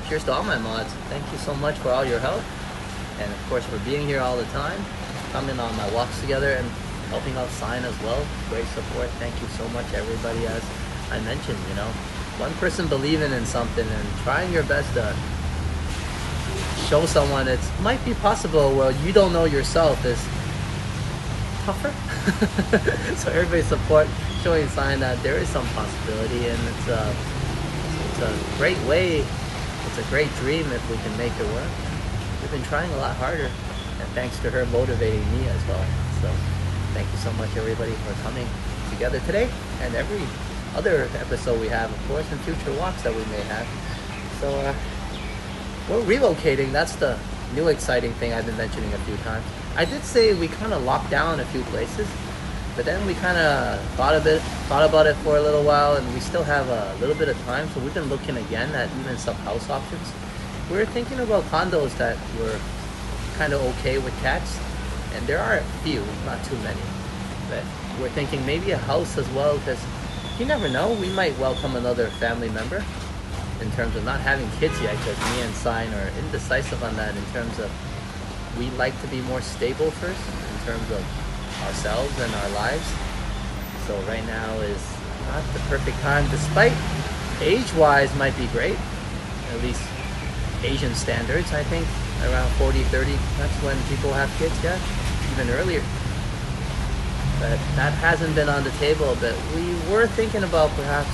Cheers to all my mods. Thank you so much for all your help, and of course for being here all the time, coming on my walks together and helping out Sign as well. Great support. Thank you so much, everybody. As I mentioned, you know, one person believing in something and trying your best to show someone it might be possible where you don't know yourself is tougher. So everybody's support, showing Sign that there is some possibility, and it's a great way, it's a great dream if we can make it work. We've been trying a lot harder, and thanks to her motivating me as well. So thank you so much, everybody, for coming together today, and every other episode we have, of course, and future walks that we may have. So we're relocating. That's the new exciting thing I've been mentioning a few times. I did say we kind of locked down a few places, but then we kind of thought about it for a little while, and we still have a little bit of time, so we've been looking again at even some house options. We're thinking about condos that were kind of okay with cats, and there are a few, not too many, but we're thinking maybe a house as well, because you never know, we might welcome another family member. In terms of not having kids yet, because me and Sign are indecisive on that, in terms of we like to be more stable first in terms of ourselves and our lives. So right now is not the perfect time, despite age-wise might be great, at least Asian standards. I think around 40, 30, that's when people have kids, yeah, even earlier. But that hasn't been on the table, but we were thinking about perhaps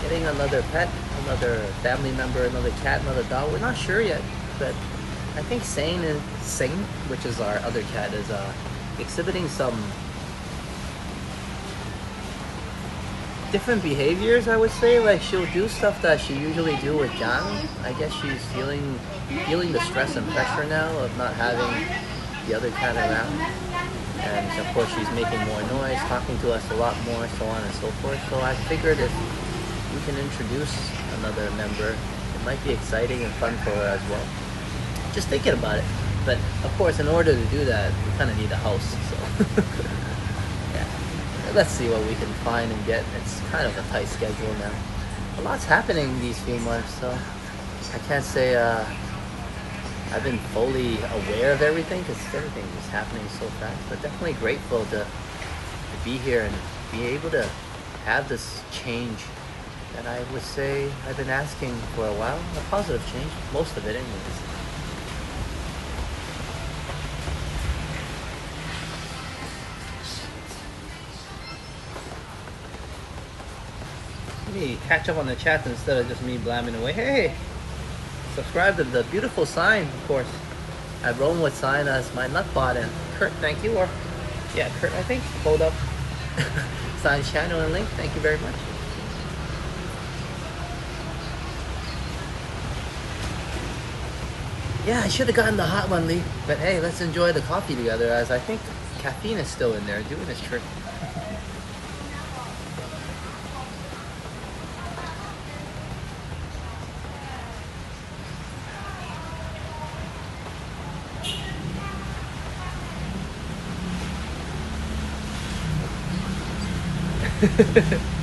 getting another pet, another family member, another cat, another dog. We're not sure yet, but I think Sing, which is our other cat, is exhibiting some different behaviors, I would say. Like, she'll do stuff that she usually do with John. I guess she's feeling the stress and pressure now of not having the other cat around. And of course she's making more noise, talking to us a lot more, so on and so forth. So I figured if we can introduce another member, it might be exciting and fun for her as well. Just thinking about it. But of course, in order to do that, we kind of need a house. So yeah, let's see what we can find and get. It's kind of a tight schedule now. A lot's happening these few months, so I can't say I've been fully aware of everything, because everything is happening so fast. But definitely grateful to be here and be able to have this change that I would say I've been asking for a while. A positive change, most of it anyways. Let me catch up on the chat instead of just me blabbing away. Hey, subscribe to the beautiful Sign, of course. I've rolled with Sign as my nutbot, and Kurt, thank you. Or yeah, Kurt, I think. Hold up Sign's channel and link. Thank you very much. Yeah, I should have gotten the hot one, Lee. But hey, let's enjoy the coffee together, as I think caffeine is still in there doing its trick.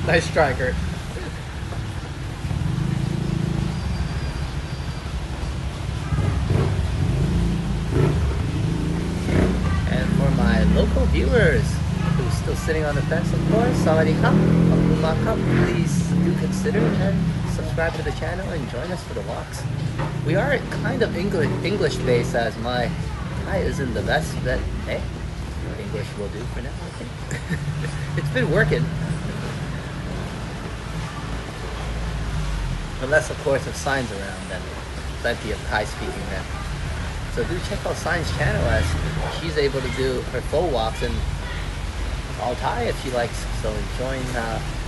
Nice try, Kurt. And for my local viewers who's still sitting on the fence, of course, sawadee krap, please do consider and subscribe to the channel and join us for the walks. We are kind of English based, as my Thai isn't the best, but hey, English will do for now, I think. It's been working. Unless, of course, if Sign's around, then plenty of Thai speaking there. So do check out Sign's channel, as she's able to do her full walks in all Thai if she likes. So join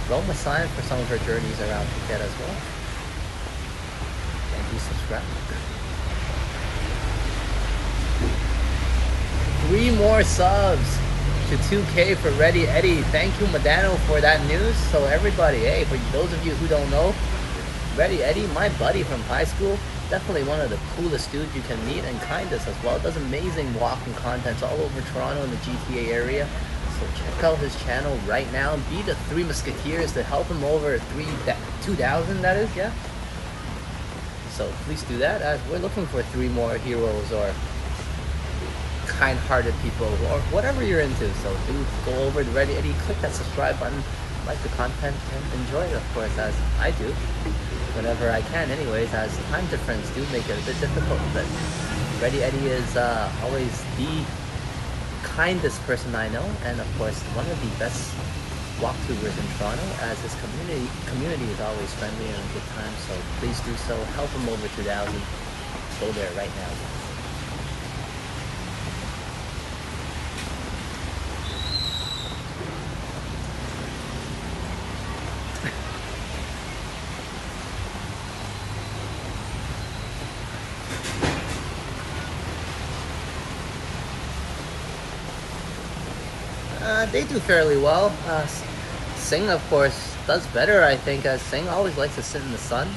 Roam with Sign for some of her journeys around Phuket as well. And do subscribe. 3 more subs to 2K for Ready Eddie. Thank you, Madano, for that news. So everybody, hey, for those of you who don't know, Ready Eddie, my buddy from high school, definitely one of the coolest dudes you can meet, and kindest as well. Does amazing walking contents all over Toronto and the GTA area. So check out his channel right now. Be the 3 Musketeers to help him over 2,000, that is, yeah. So please do that, as we're looking for 3 more heroes or kind-hearted people, or whatever you're into. So do go over to Ready Eddie, click that subscribe button, like the content, and enjoy it, of course, as I do whenever I can anyways, as time difference do make it a bit difficult. But Ready Eddie is always the kindest person I know, and of course one of the best walktubers in Toronto, as his community is always friendly and a good time. So please do so. Help him over 2,000. Go there right now. They do fairly well. Sing, of course, does better, I think, as Sing always likes to sit in the sun.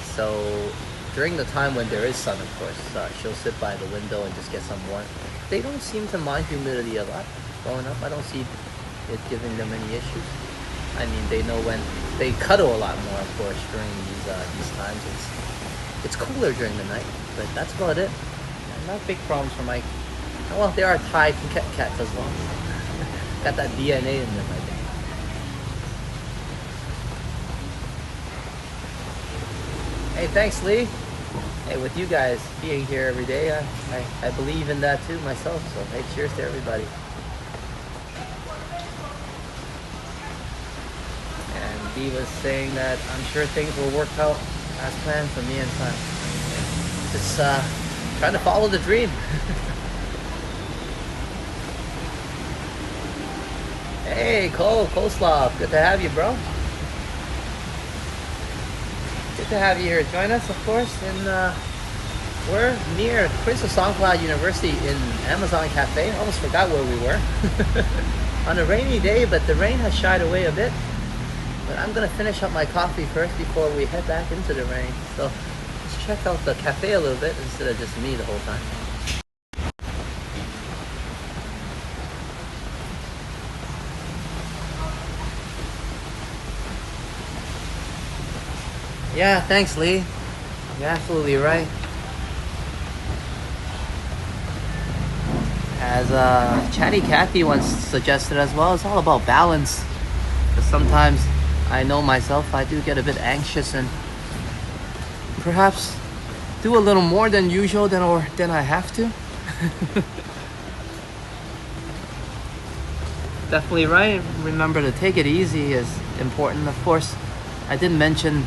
So during the time when there is sun, of course, she'll sit by the window and just get some warmth. They don't seem to mind humidity a lot. Growing up, I don't see it giving them any issues. I mean, they know when they cuddle a lot more, of course, during these times. It's cooler during the night, but that's about it. Not big problems for Mike. Well, there are Thai Phuket cats as well. Got that DNA in them, I think. Hey, thanks, Lee. Hey, with you guys being here every day, I believe in that too myself. So, hey, cheers to everybody. And Dee was saying that I'm sure things will work out as planned for me and Son. Just trying to follow the dream. Hey, Cole, Coleslaw, good to have you, bro. Good to have you here. Join us, of course, in we're near Prince of Songkla University in Amazon Cafe. Almost forgot where we were. On a rainy day, but the rain has shied away a bit. But I'm gonna finish up my coffee first before we head back into the rain. So let's check out the cafe a little bit instead of just me the whole time. Yeah, thanks, Lee. You're absolutely right. As Chatty Cathy once suggested as well, it's all about balance. Because sometimes I know myself, I do get a bit anxious and perhaps do a little more than usual than I have to. Definitely right. Remember to take it easy is important. Of course, I did mention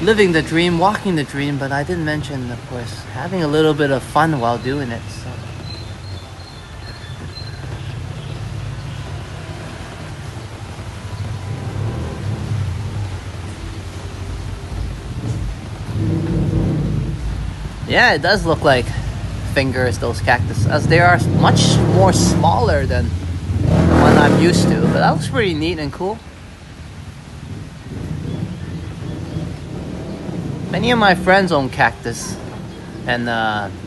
living the dream, walking the dream, but I didn't mention, of course, having a little bit of fun while doing it. So. Yeah, it does look like fingers, those cactus, as they are much more smaller than the one I'm used to, but that looks pretty neat and cool. Many of my friends own cactus, and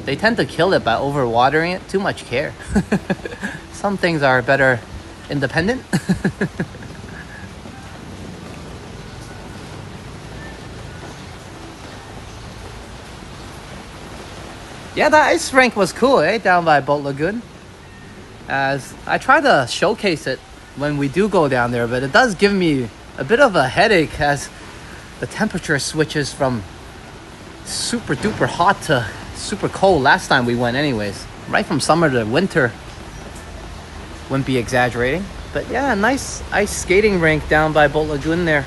they tend to kill it by overwatering it. Too much care. Some things are better independent. Yeah, the ice rink was cool, down by Boat Lagoon. As I try to showcase it when we do go down there, but it does give me a bit of a headache as the temperature switches from super duper hot to super cold last time we went anyways. Right from summer to winter. Wouldn't be exaggerating. But yeah, a nice ice skating rink down by Boat Lagoon there.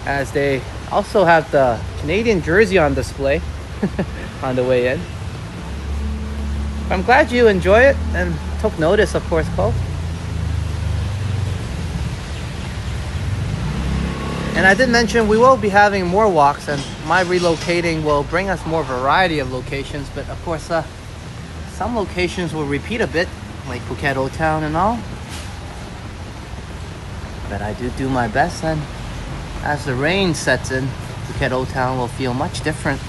As they also have the Canadian jersey on display on the way in. I'm glad you enjoy it and took notice, of course, Cole. And I did mention we will be having more walks, and my relocating will bring us more variety of locations. But of course, some locations will repeat a bit, like Phuket Old Town and all. But I do my best, and as the rain sets in, Phuket Old Town will feel much different.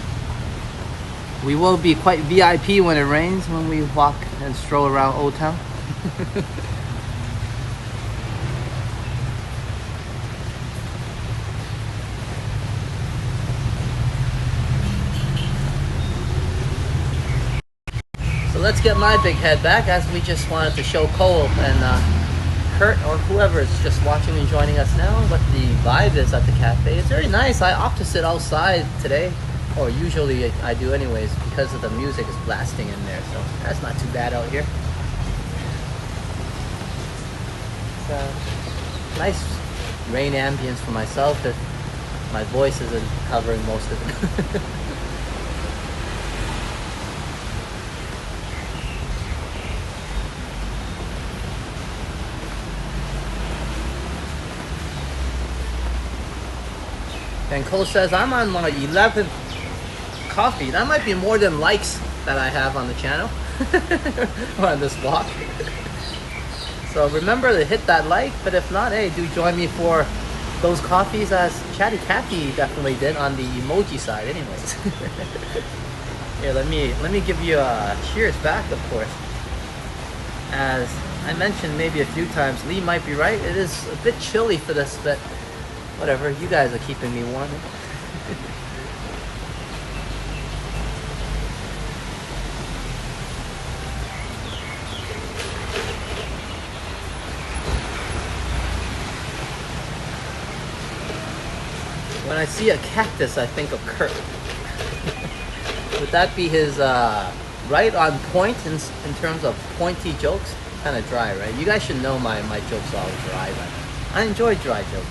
We will be quite VIP when it rains, when we walk and stroll around Old Town. So let's get my big head back, as we just wanted to show Cole and Kurt or whoever is just watching and joining us now what the vibe is at the cafe. It's very nice. I opt to sit outside today, or usually I do anyways, because of the music is blasting in there, so that's not too bad out here. It's nice rain ambience for myself if my voice isn't covering most of it. And Cole says, I'm on my 11th coffee. That might be more than likes that I have on the channel. on this walk. So remember to hit that like, but if not, hey, do join me for those coffees as Chatty Cathy definitely did on the emoji side anyways. Here, let me give you a cheers back, of course. As I mentioned maybe a few times, Lee might be right. It is a bit chilly for this, but whatever, you guys are keeping me warm. When I see a cactus, I think of Kurt. Would that be his right on point in terms of pointy jokes? Kind of dry, right? You guys should know my jokes are all dry, but I enjoy dry jokes.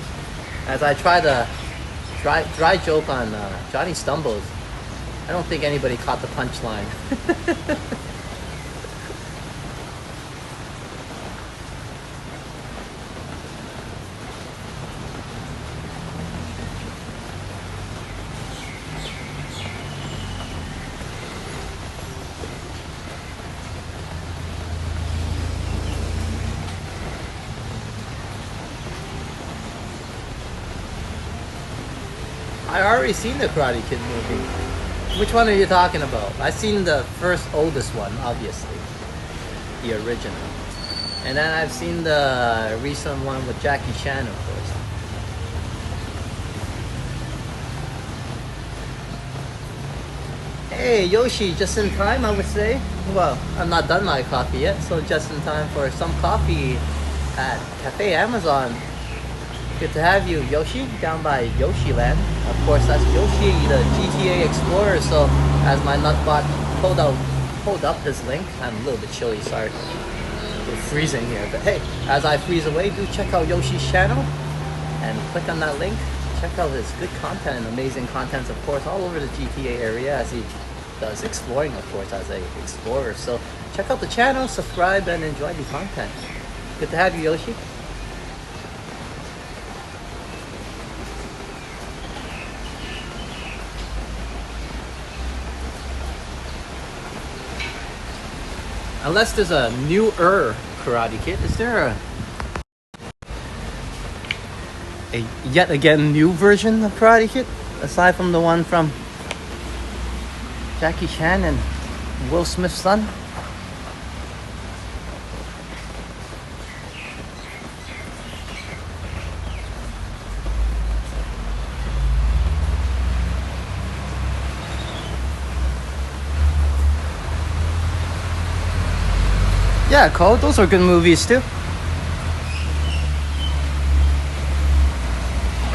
As I try to dry joke on Johnny Stumbles, I don't think anybody caught the punchline. I already seen the Karate Kid movie. Which one are you talking about? I seen the first oldest one, obviously. The original. And then I've seen the recent one with Jackie Chan, of course. Hey, Yoshi, just in time, I would say. Well, I'm not done my coffee yet, so just in time for some coffee at Cafe Amazon. Good to have you, Yoshi, down by Yoshi Land. Of course, that's Yoshi, the GTA Explorer. So, as my nutbot pulled up his link, I'm a little bit chilly, sorry. We're freezing here, but hey, as I freeze away, do check out Yoshi's channel and click on that link. Check out his good content and amazing contents, of course, all over the GTA area as he does exploring, of course, as a explorer. So, check out the channel, subscribe, and enjoy the content. Good to have you, Yoshi. Unless there's a newer Karate Kid, is there a yet again new version of Karate Kid? Aside from the one from Jackie Chan and Will Smith's son? Yeah, Cole, those are good movies too.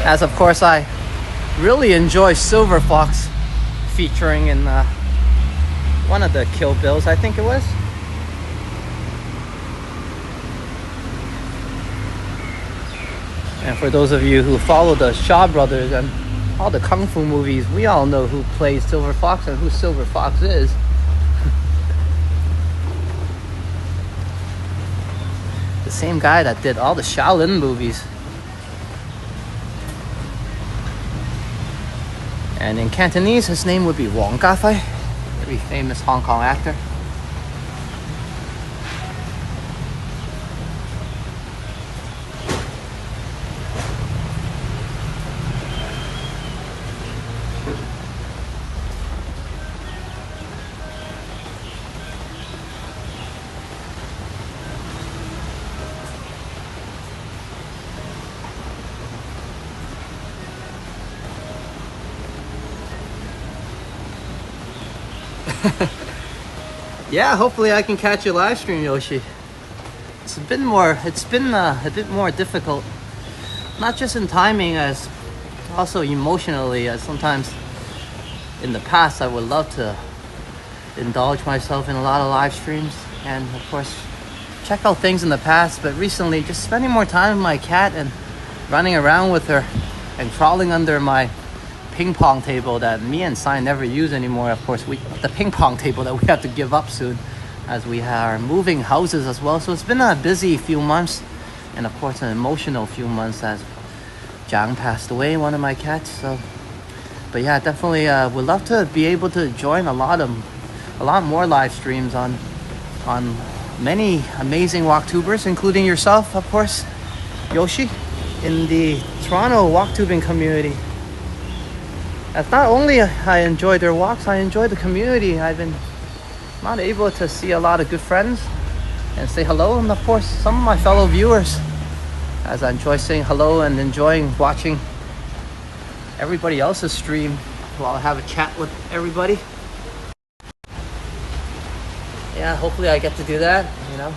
As of course I really enjoy Silver Fox featuring in one of the Kill Bills, I think it was. And for those of you who follow the Shaw Brothers and all the Kung Fu movies, we all know who plays Silver Fox and who Silver Fox is. Same guy that did all the Shaolin movies. And in Cantonese, his name would be Wong Ka-fai, very famous Hong Kong actor. Yeah, hopefully I can catch your live stream, Yoshi. It's been a bit more difficult, not just in timing, as also emotionally, as sometimes in the past I would love to indulge myself in a lot of live streams and of course check out things in the past, but recently just spending more time with my cat and running around with her and crawling under my ping pong table that me and Sai never use anymore. Of course, the ping pong table that we have to give up soon as we are moving houses as well. So it's been a busy few months and of course an emotional few months as Jiang passed away, one of my cats. So, but yeah, definitely would love to be able to join a lot more live streams on on many amazing walktubers, including yourself, of course, Yoshi, in the Toronto walktubing community. As not only I enjoy their walks, I enjoy the community. I've been not able to see a lot of good friends and say hello, and of course some of my fellow viewers, as I enjoy saying hello and enjoying watching everybody else's stream while I have a chat with everybody. Yeah, hopefully I get to do that, you know.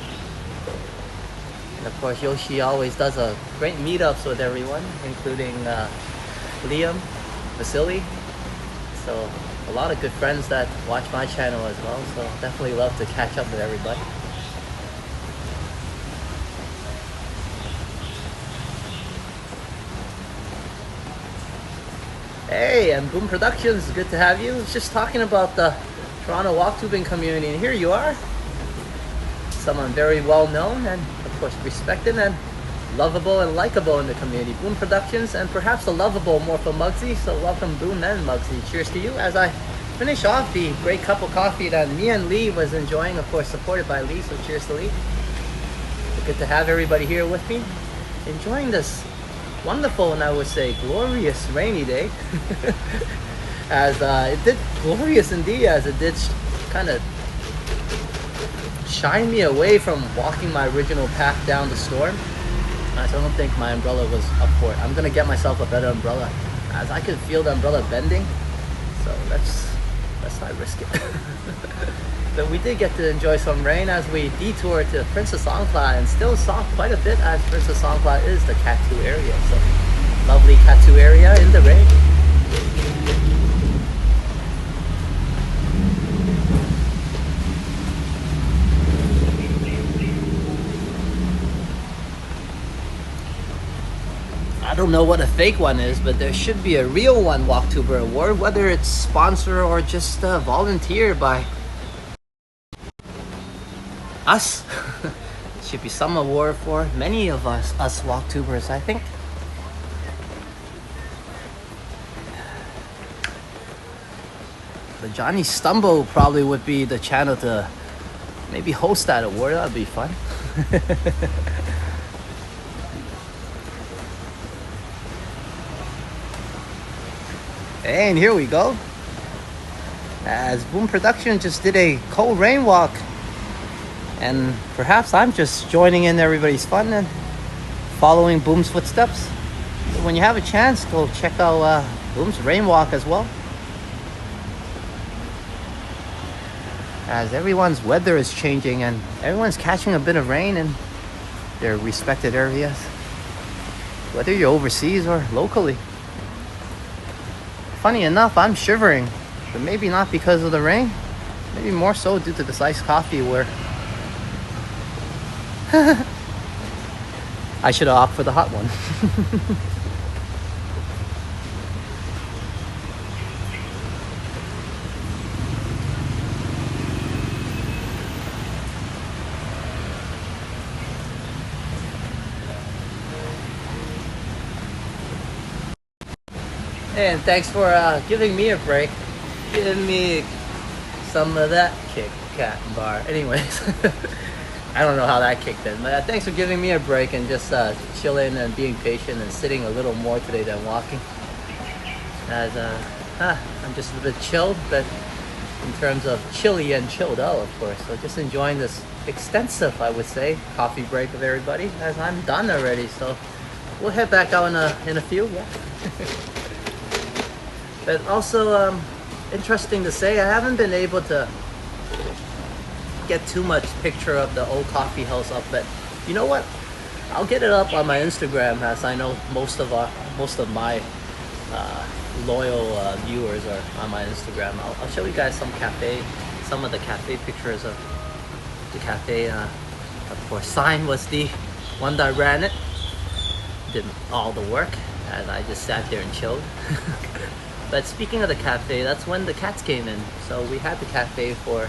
And of course Yoshi always does a great meetups with everyone, including Liam, Vasily. So a lot of good friends that watch my channel as well, so definitely love to catch up with everybody. Hey, and Boom Productions, good to have you. I was just talking about the Toronto walktubing community, and here you are. Someone very well known and of course respected and lovable and likable in the community. Boom Productions, and perhaps a lovable more for Muggsy, so welcome Boom and Muggsy. Cheers to you as I finish off the great cup of coffee that me and Lee was enjoying, of course supported by Lee, so cheers to Lee. Good to have everybody here with me, enjoying this wonderful and I would say glorious rainy day. As it did glorious indeed, as it did kind of shine me away from walking my original path down the storm. I don't think my umbrella was up for it. I'm gonna get myself a better umbrella, as I could feel the umbrella bending, so let's not risk it. But we did get to enjoy some rain as we detoured to Princess Songkla, and still saw quite a bit, as Princess Songkla is the Cat 2 area. So lovely Cat 2 area in the rain. I don't know what a fake one is, but there should be a real one Walktuber award, whether it's sponsored or just volunteered by us. Should be some award for many of us Walktubers, I think. The Johnny Stumble probably would be the channel to maybe host that award. That'd be fun. And here we go, as Boom Production just did a cold rain walk, and perhaps I'm just joining in everybody's fun and following Boom's footsteps. So when you have a chance, go check out Boom's rain walk as well, as everyone's weather is changing and everyone's catching a bit of rain in their respected areas, whether you're overseas or locally. Funny enough, I'm shivering, but maybe not because of the rain. Maybe more so due to this iced coffee, where I should have opted for the hot one. And thanks for giving me a break, giving me some of that Kit Kat bar. Anyways, I don't know how that kicked in, but thanks for giving me a break and just chilling and being patient and sitting a little more today than walking. As I'm just a bit chilled, but in terms of chilly and chilled out, of course. So just enjoying this extensive, I would say, coffee break with everybody, as I'm done already. So we'll head back out in a few. Yeah. But also, interesting to say, I haven't been able to get too much picture of the old coffee house up, but you know what? I'll get it up on my Instagram, as I know most of my loyal viewers are on my Instagram. I'll show you guys some of the cafe pictures of the cafe. Of course, Sign was the one that ran it, did all the work, and I just sat there and chilled. But speaking of the cafe, that's when the cats came in. So we had the cafe for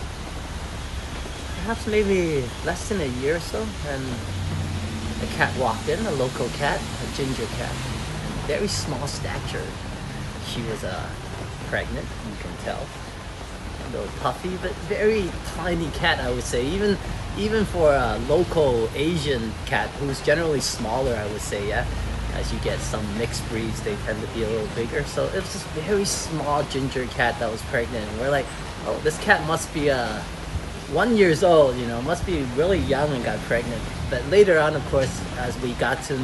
perhaps maybe less than a year or so, and a cat walked in, a local cat, a ginger cat, very small stature. She was pregnant, you can tell. little puffy, but very tiny cat, I would say. Even for a local Asian cat, who's generally smaller, I would say, yeah. As you get some mixed breeds, they tend to be a little bigger. So it was this very small ginger cat that was pregnant. And we're like, oh, this cat must be 1 year old, you know, must be really young and got pregnant. But later on, of course, as we got to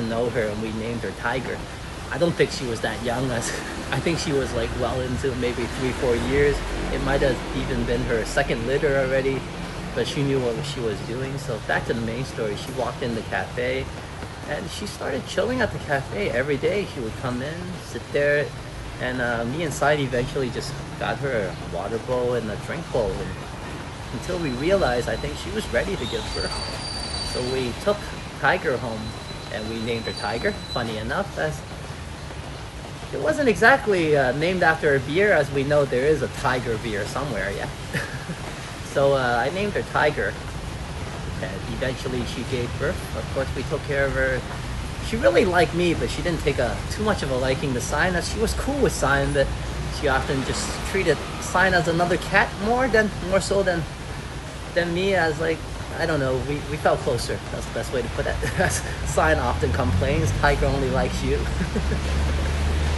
know her and we named her Tiger, I don't think she was that young. I think she was like well into maybe 3-4 years. It might have even been her second litter already, but she knew what she was doing. So back to the main story, she walked in the cafe and she started chilling at the cafe every day. She would come in, sit there, and me and Said eventually just got her a water bowl and a drink bowl, and until we realized I think she was ready to give birth. So we took Tiger home and we named her Tiger. Funny enough, as it wasn't exactly named after a beer, as we know there is a Tiger beer somewhere, yeah. So I named her Tiger, and eventually she gave birth. Of course, we took care of her. She really liked me, but she didn't take too much of a liking to Sign, as she was cool with Sign, but she often just treated Sign as another cat more so than me, as like, I don't know, we felt closer. That's the best way to put it. Sign often complains, Tiger only likes you.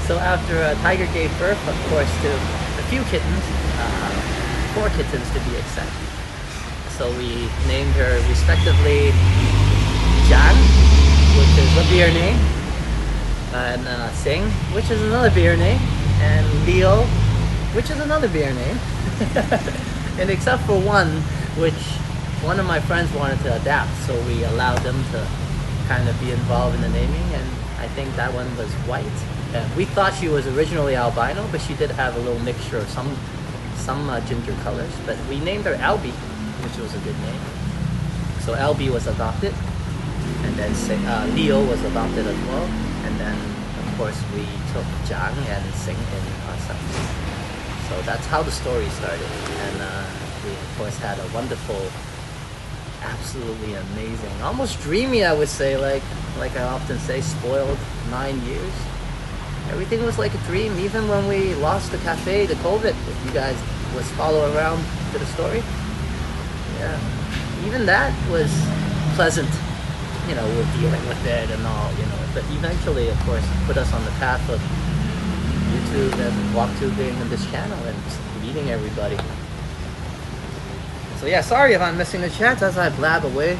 So after Tiger gave birth, of course, to a few kittens, 4 kittens to be exact. So we named her respectively Jan, which is a beer name, and Sing, which is another beer name, and Leo, which is another beer name. And except for one, which one of my friends wanted to adapt, so we allowed them to kind of be involved in the naming, and I think that one was White. And we thought she was originally albino, but she did have a little mixture of some ginger colors. But we named her Albie, which was a good name. So Albie was adopted, and then Leo was adopted as well. And then, of course, we took Jang and Sing in ourselves. So that's how the story started. And we, of course, had a wonderful, absolutely amazing, almost dreamy, I would say, like I often say, spoiled 9 years. Everything was like a dream, even when we lost the cafe to COVID. If you guys was follow around to the story, yeah, even that was pleasant, you know, with dealing with it and all, you know. But eventually, of course, put us on the path of YouTube and walktubing and this channel and just meeting everybody. So yeah, sorry if I'm missing the chats as I blab away.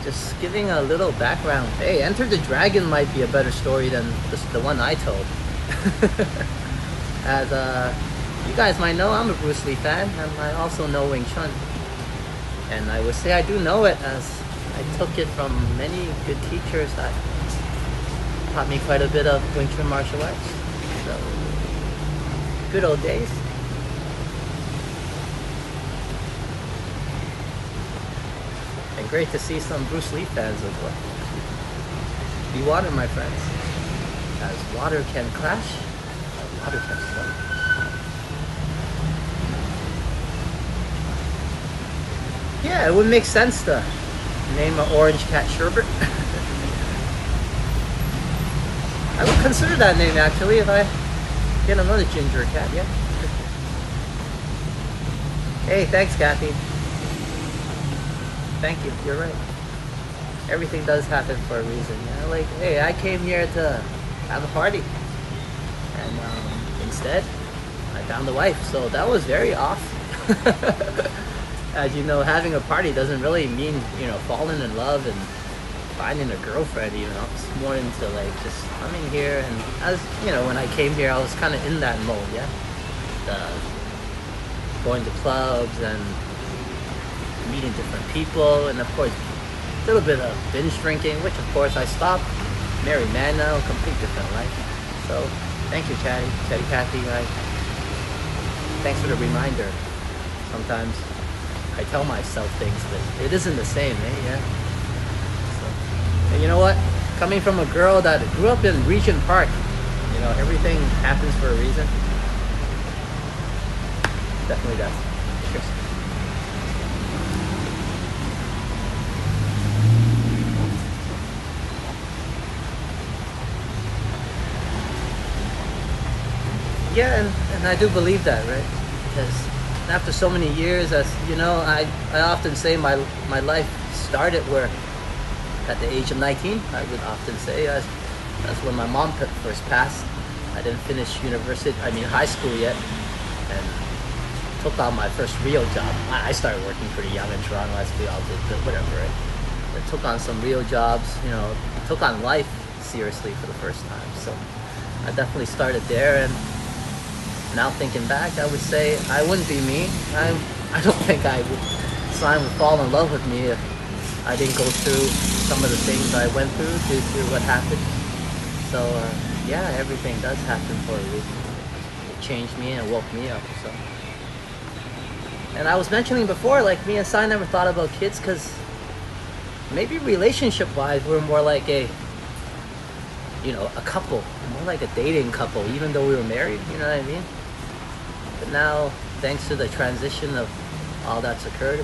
Just giving a little background. Hey, Enter the Dragon might be a better story than the one I told. As you guys might know, I'm a Bruce Lee fan, and I also know Wing Chun. And I would say I do know it, as I took it from many good teachers that taught me quite a bit of Wing Chun martial arts. So, good old days. And great to see some Bruce Lee fans as well. Be water, my friends. As water can clash, water can flow. Yeah, it would make sense to name an orange cat Sherbet. I would consider that name actually if I get another ginger cat, yeah. Hey, thanks, Kathy. Thank you, you're right. Everything does happen for a reason, you know? Like, hey, I came here to have a party, and instead, I found a wife, so that was very off. As you know, having a party doesn't really mean, you know, falling in love and finding a girlfriend, you know. It's more into like just coming here, and as you know, when I came here, I was kind of in that mode, yeah. Going to clubs and meeting different people, and of course a little bit of binge drinking, which of course I stopped. Married man now, complete different life. So thank you, Chatty Cathy. Thanks for the reminder. Sometimes I tell myself things, but it isn't the same, eh? Yeah. So, and you know what? Coming from a girl that grew up in Regent Park, you know, everything happens for a reason. Definitely does. Cheers. Yeah, and I do believe that, right? because after so many years, as you know, I often say my life started where at the age of 19. I would often say that's when my mom first passed. I didn't finish university, I mean high school yet, and took on my first real job. I started working pretty young in Toronto, as we all did, but whatever, right? I took on some real jobs, you know, took on life seriously for the first time. So I definitely started there, and now thinking back, I would say I wouldn't be me. I don't think Simon would fall in love with me if I didn't go through some of the things I went through due to what happened. So yeah, everything does happen for a reason. It changed me and woke me up. So, and I was mentioning before, like me and Si never thought about kids because maybe relationship-wise, we're more like a couple, more like a dating couple, even though we were married. You know what I mean? But now, thanks to the transition of all that's occurred,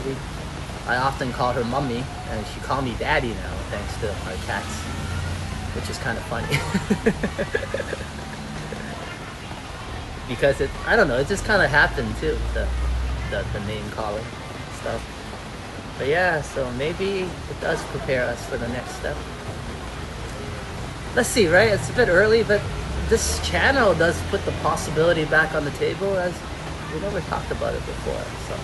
I often call her mummy, and she called me daddy now, thanks to our cats, which is kind of funny. Because I don't know, it just kind of happened too, the name calling stuff. But yeah, so maybe it does prepare us for the next step. Let's see, right? It's a bit early, but this channel does put the possibility back on the table, as we never talked about it before. So,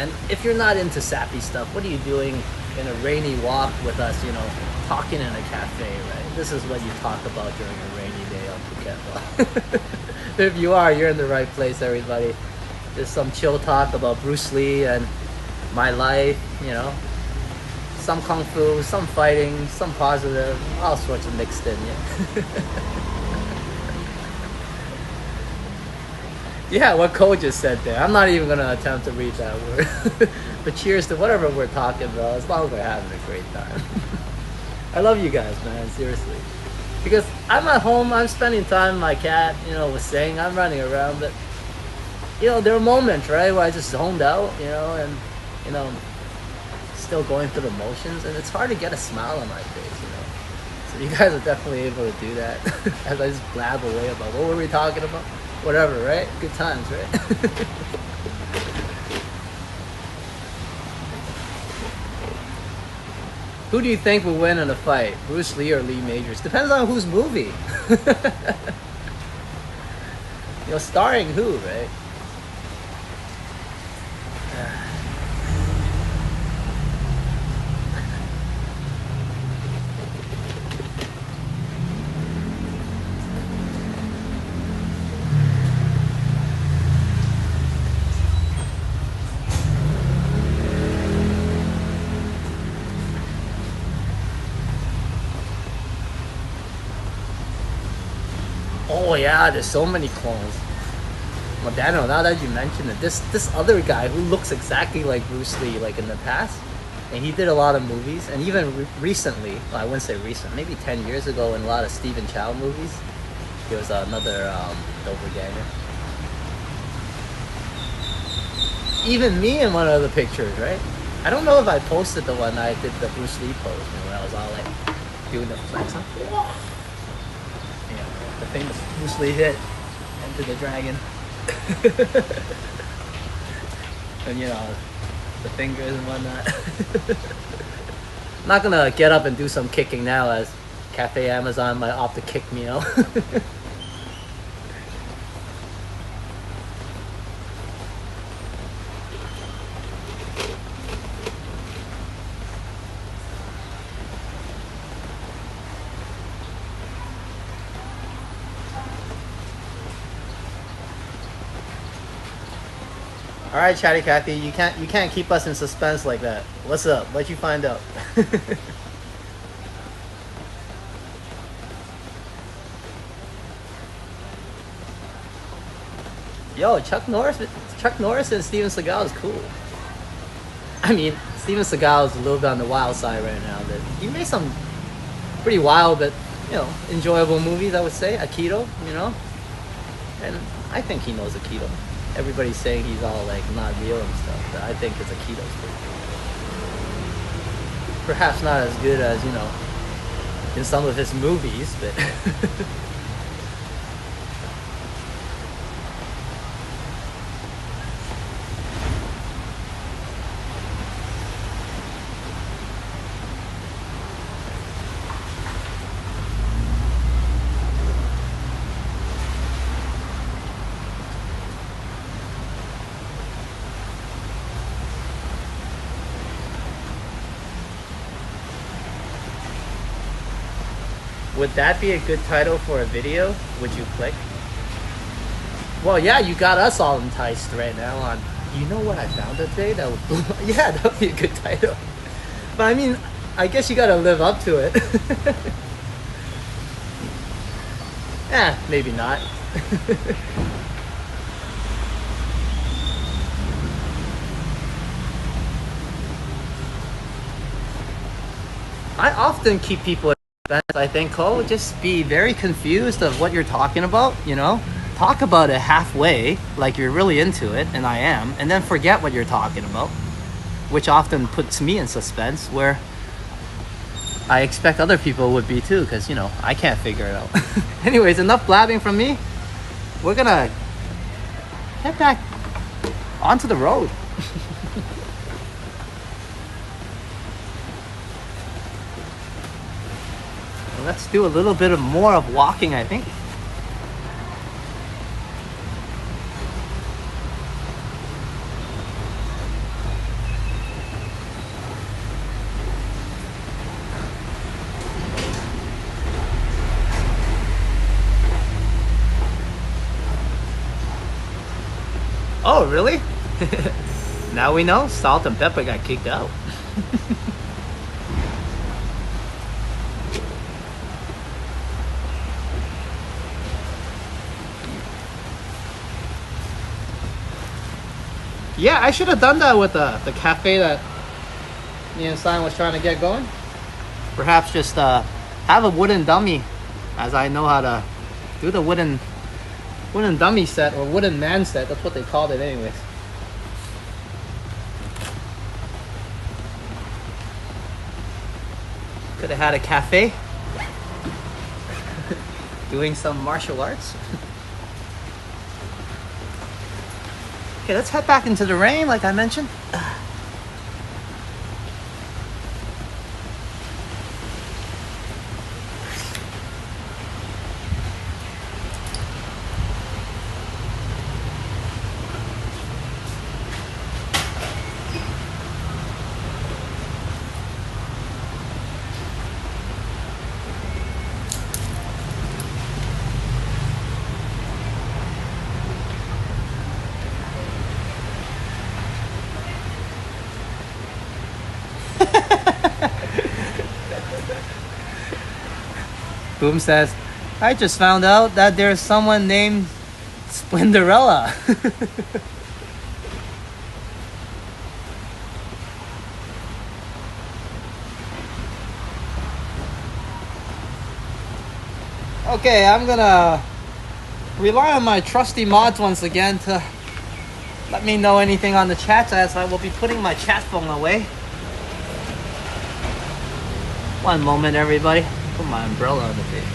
and if you're not into sappy stuff, what are you doing in a rainy walk with us, you know, talking in a cafe, right? This is what you talk about during a rainy day on Phuket. If you are, you're in the right place, everybody. There's some chill talk about Bruce Lee and my life, you know. Some kung fu, some fighting, some positive, all sorts of mixed in, yeah. Yeah, what Cole just said there. I'm not even going to attempt to read that word. But cheers to whatever we're talking about, as long as we're having a great time. I love you guys, man, seriously. Because I'm at home, I'm spending time with my cat, you know, was saying, I'm running around, but, you know, there are moments, right, where I just zoned out, you know, and, you know, still going through the motions, and it's hard to get a smile on my face, you know. So you guys are definitely able to do that. As I just blab away about what were we talking about? Whatever, right? Good times, right? Who do you think will win in a fight? Bruce Lee or Lee Majors? Depends on whose movie. You know, starring who, right? Oh yeah, there's so many clones. Well, Daniel, now that you mention it, this other guy who looks exactly like Bruce Lee, like in the past, and he did a lot of movies, and even recently, well, I wouldn't say recent, maybe 10 years ago in a lot of Stephen Chow movies, he was another doppelganger. Even me in one of the pictures, right? I don't know if I posted the one I did the Bruce Lee pose, you know, where I was all like doing the flex. The famous Bruce Lee hit into the dragon. And you know, the fingers and whatnot. I'm not gonna get up and do some kicking now, as Cafe Amazon might opt to kick me out. All right, Chatty Cathy, you can't keep us in suspense like that. What's up? What'd you find out? Yo, Chuck Norris and Steven Seagal is cool. I mean, Steven Seagal is a little bit on the wild side right now, but he made some pretty wild but, you know, enjoyable movies, I would say. Aikido, you know, and I think he knows Aikido. Everybody's saying he's all like not real and stuff, but I think his Aikido's pretty good. Perhaps not as good as, you know, in some of his movies, but Would that be a good title for a video? Would you click? Well, yeah, you got us all enticed right now on, you know what I found today? That would, yeah, that would be a good title. But I mean, I guess you gotta live up to it. Maybe not. I often keep people at events, I think, Cole, just be very confused of what you're talking about, you know? Talk about it halfway, like you're really into it, and I am, and then forget what you're talking about, which often puts me in suspense, where I expect other people would be too, because, you know, I can't figure it out. Anyways, enough blabbing from me. We're gonna head back onto the road. Let's do a little bit of more of walking, I think. Oh, really? Now we know Salt and Pepper got kicked out. Yeah, I should have done that with the cafe that me and Simon was trying to get going. Perhaps just have a wooden dummy, as I know how to do the wooden dummy set, or wooden man set. That's what they called it anyways. Could have had a cafe doing some martial arts. Okay, let's head back into the rain like I mentioned. Boom says, I just found out that there's someone named Splenderella. Okay, I'm gonna rely on my trusty mods once again to let me know anything on the chat, as I will be putting my chat phone away. One moment, everybody. Put my umbrella on the table.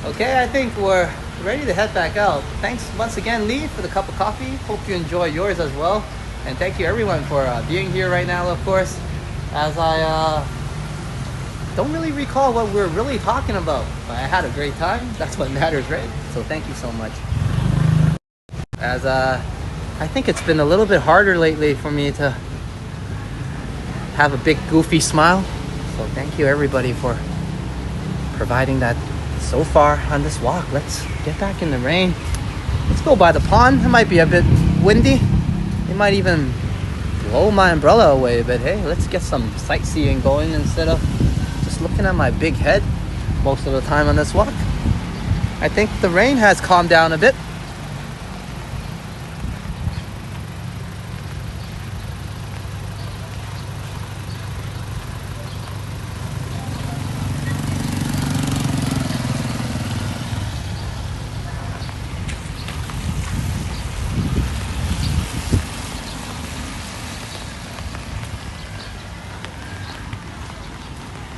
Okay, I think we're ready to head back out. Thanks once again, Lee, for the cup of coffee. Hope you enjoy yours as well. And thank you everyone for being here right now, of course, as I don't really recall what we're really talking about. But I had a great time. That's what matters, right? So thank you so much. As I think it's been a little bit harder lately for me to have a big goofy smile. So thank you everybody for providing that so far on this walk. Let's get back in the rain. Let's go by the pond. It might be a bit windy. It might even blow my umbrella away, but hey, let's get some sightseeing going instead of just looking at my big head most of the time on this walk. I think the rain has calmed down a bit.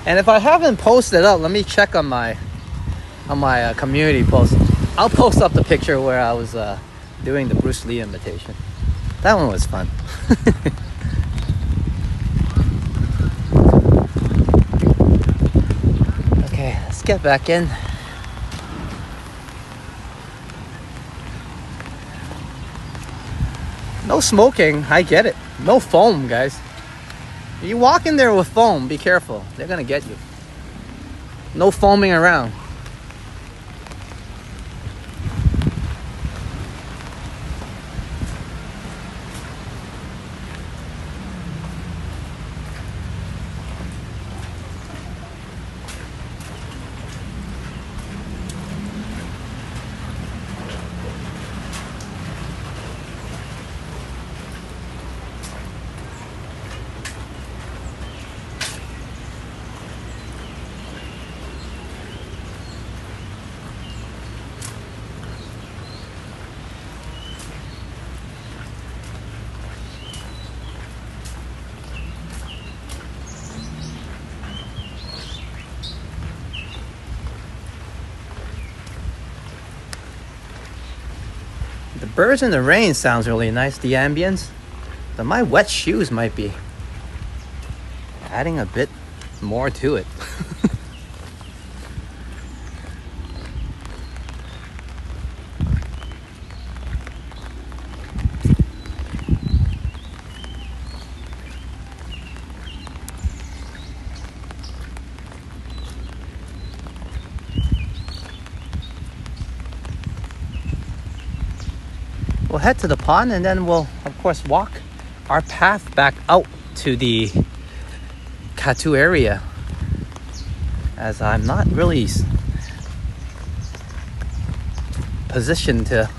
And if I haven't posted up, let me check on my community post. I'll post up the picture where I was doing the Bruce Lee imitation. That one was fun. Okay, let's get back in. No smoking, I get it. No foam, guys. You walk in there with foam, be careful. They're gonna get you. No foaming around. The birds in the rain sounds really nice, the ambience. But my wet shoes might be adding a bit more to it. We'll head to the pond and then we'll, of course, walk our path back out to the Katu area, as I'm not really positioned to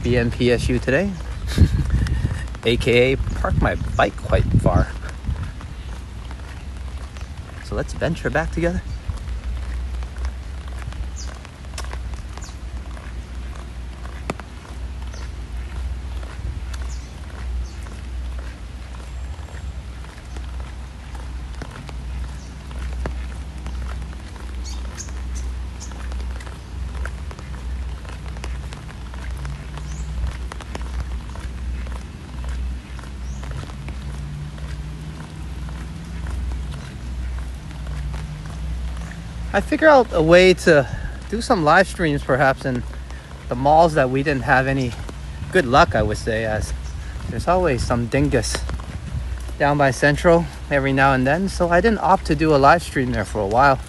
be in PSU today. AKA park my bike quite far. So let's venture back together. I figure out a way to do some live streams perhaps in the malls that we didn't have any good luck, I would say, as there's always some dingus down by Central every now and then. So I didn't opt to do a live stream there for a while.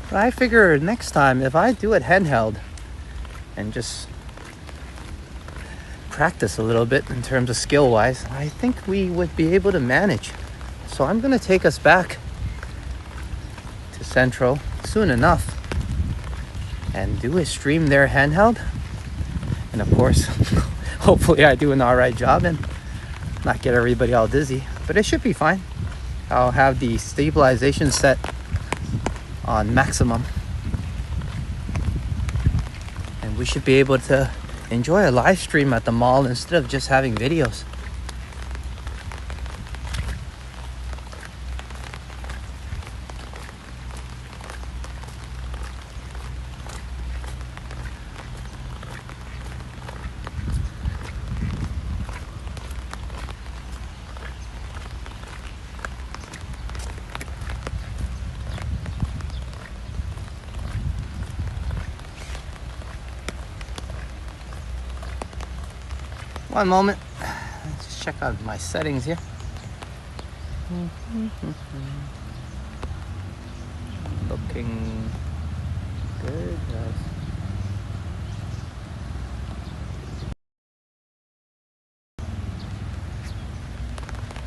But I figure next time if I do it handheld and just practice a little bit in terms of skill wise, I think we would be able to manage. So I'm going to take us back to Central soon enough and do a stream there handheld, and of course hopefully I do an alright job and not get everybody all dizzy, but it should be fine. I'll have the stabilization set on maximum and we should be able to enjoy a live stream at the mall instead of just having videos. One moment, let's just check out my settings here. Looking good, guys.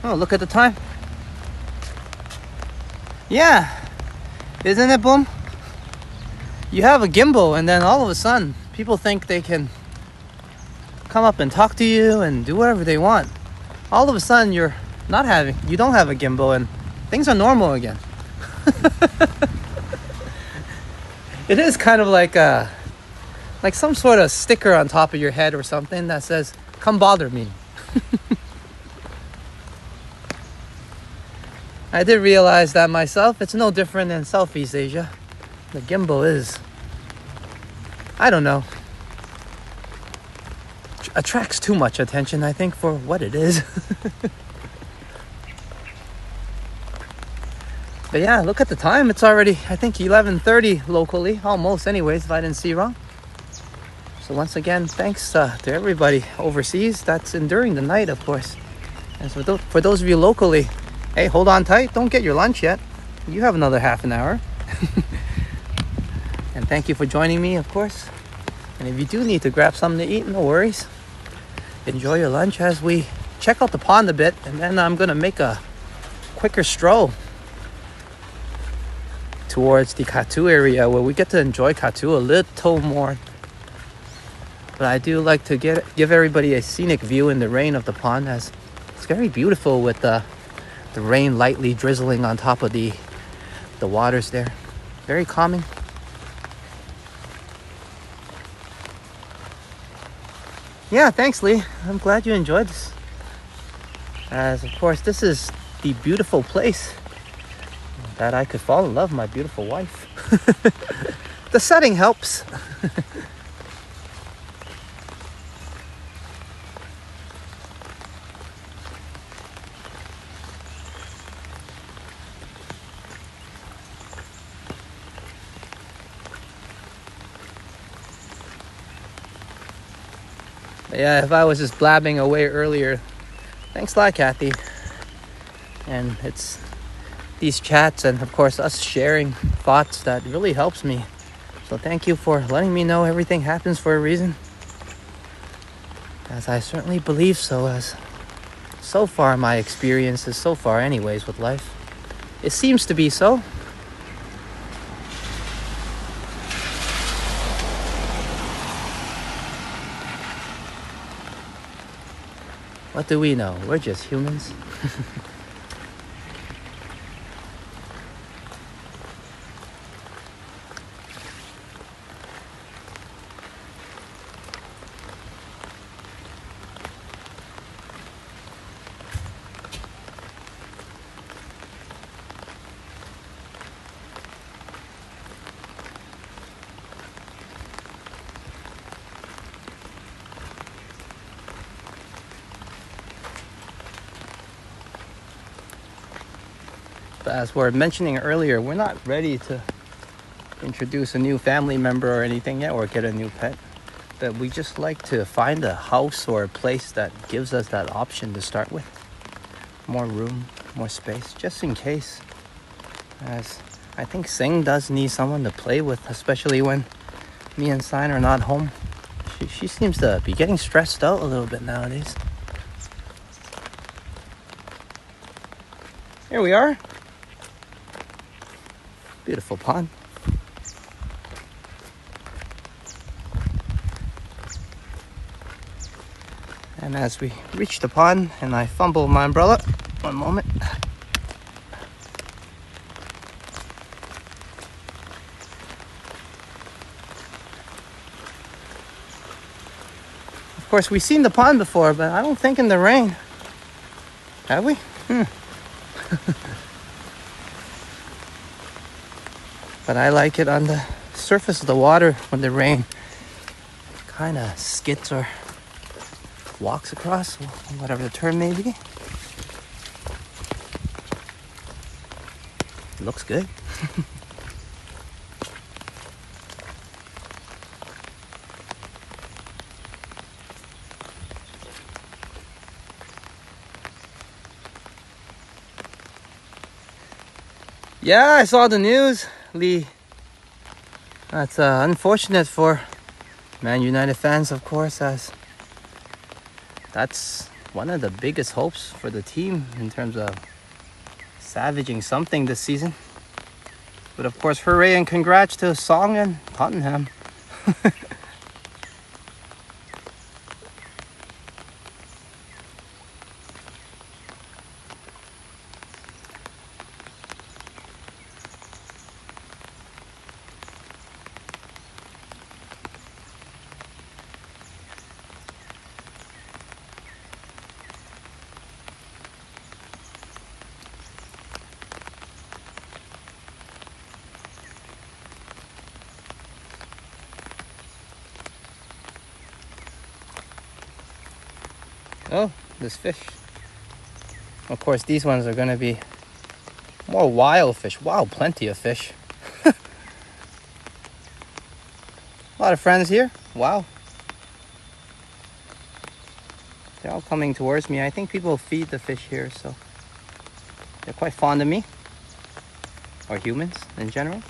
Oh, look at the time. Yeah, isn't it, boom? You have a gimbal and then all of a sudden people think they can come up and talk to you and do whatever they want. All of a sudden you don't have a gimbal and things are normal again. It is kind of like some sort of sticker on top of your head or something that says, "Come bother me." I did realize that myself. It's no different than Southeast Asia. The gimbal is, I don't know. attracts too much attention, I think, for what it is. But yeah, look at the time. It's already, I think, 11:30 locally, almost anyways, if I didn't see wrong. So once again, thanks to everybody overseas that's enduring the night, of course. And so for those of you locally, hey, hold on tight. Don't get your lunch yet. You have another half an hour. And thank you for joining me, of course. And if you do need to grab something to eat, no worries. Enjoy your lunch as we check out the pond a bit. And then I'm going to make a quicker stroll towards the Katu area where we get to enjoy Katu a little more. But I do like to give everybody a scenic view in the rain of the pond, as it's very beautiful with the rain lightly drizzling on top of the waters there. Very calming. Yeah, thanks, Lee. I'm glad you enjoyed this. As of course, this is the beautiful place that I could fall in love with my beautiful wife. The setting helps. Yeah, if I was just blabbing away earlier, thanks a lot, Kathy. And it's these chats and of course us sharing thoughts that really helps me. So thank you for letting me know everything happens for a reason, as I certainly believe so. As so far my experiences so far anyways with life, it seems to be so. What do we know? We're just humans. But as we're mentioning earlier, we're not ready to introduce a new family member or anything yet, or get a new pet. But we just like to find a house or a place that gives us that option to start with. More room, more space, just in case. As I think Sing does need someone to play with, especially when me and Sign are not home. She seems to be getting stressed out a little bit nowadays. Here we are. Beautiful pond. And as we reach the pond, and I fumble my umbrella, one moment. Of course, we've seen the pond before, but I don't think in the rain. Have we? But I like it on the surface of the water when the rain kind of skids or walks across, whatever the term may be. It looks good. Yeah, I saw the news, Lee. That's unfortunate for Man United fans, of course, as that's one of the biggest hopes for the team in terms of savaging something this season. But of course, hooray and congrats to Song and Tottenham. this fish. Of course, these ones are gonna be more wild fish. Wow, plenty of fish. A lot of friends here. Wow. They're all coming towards me. I think people feed the fish here, so they're quite fond of me. Or humans in general.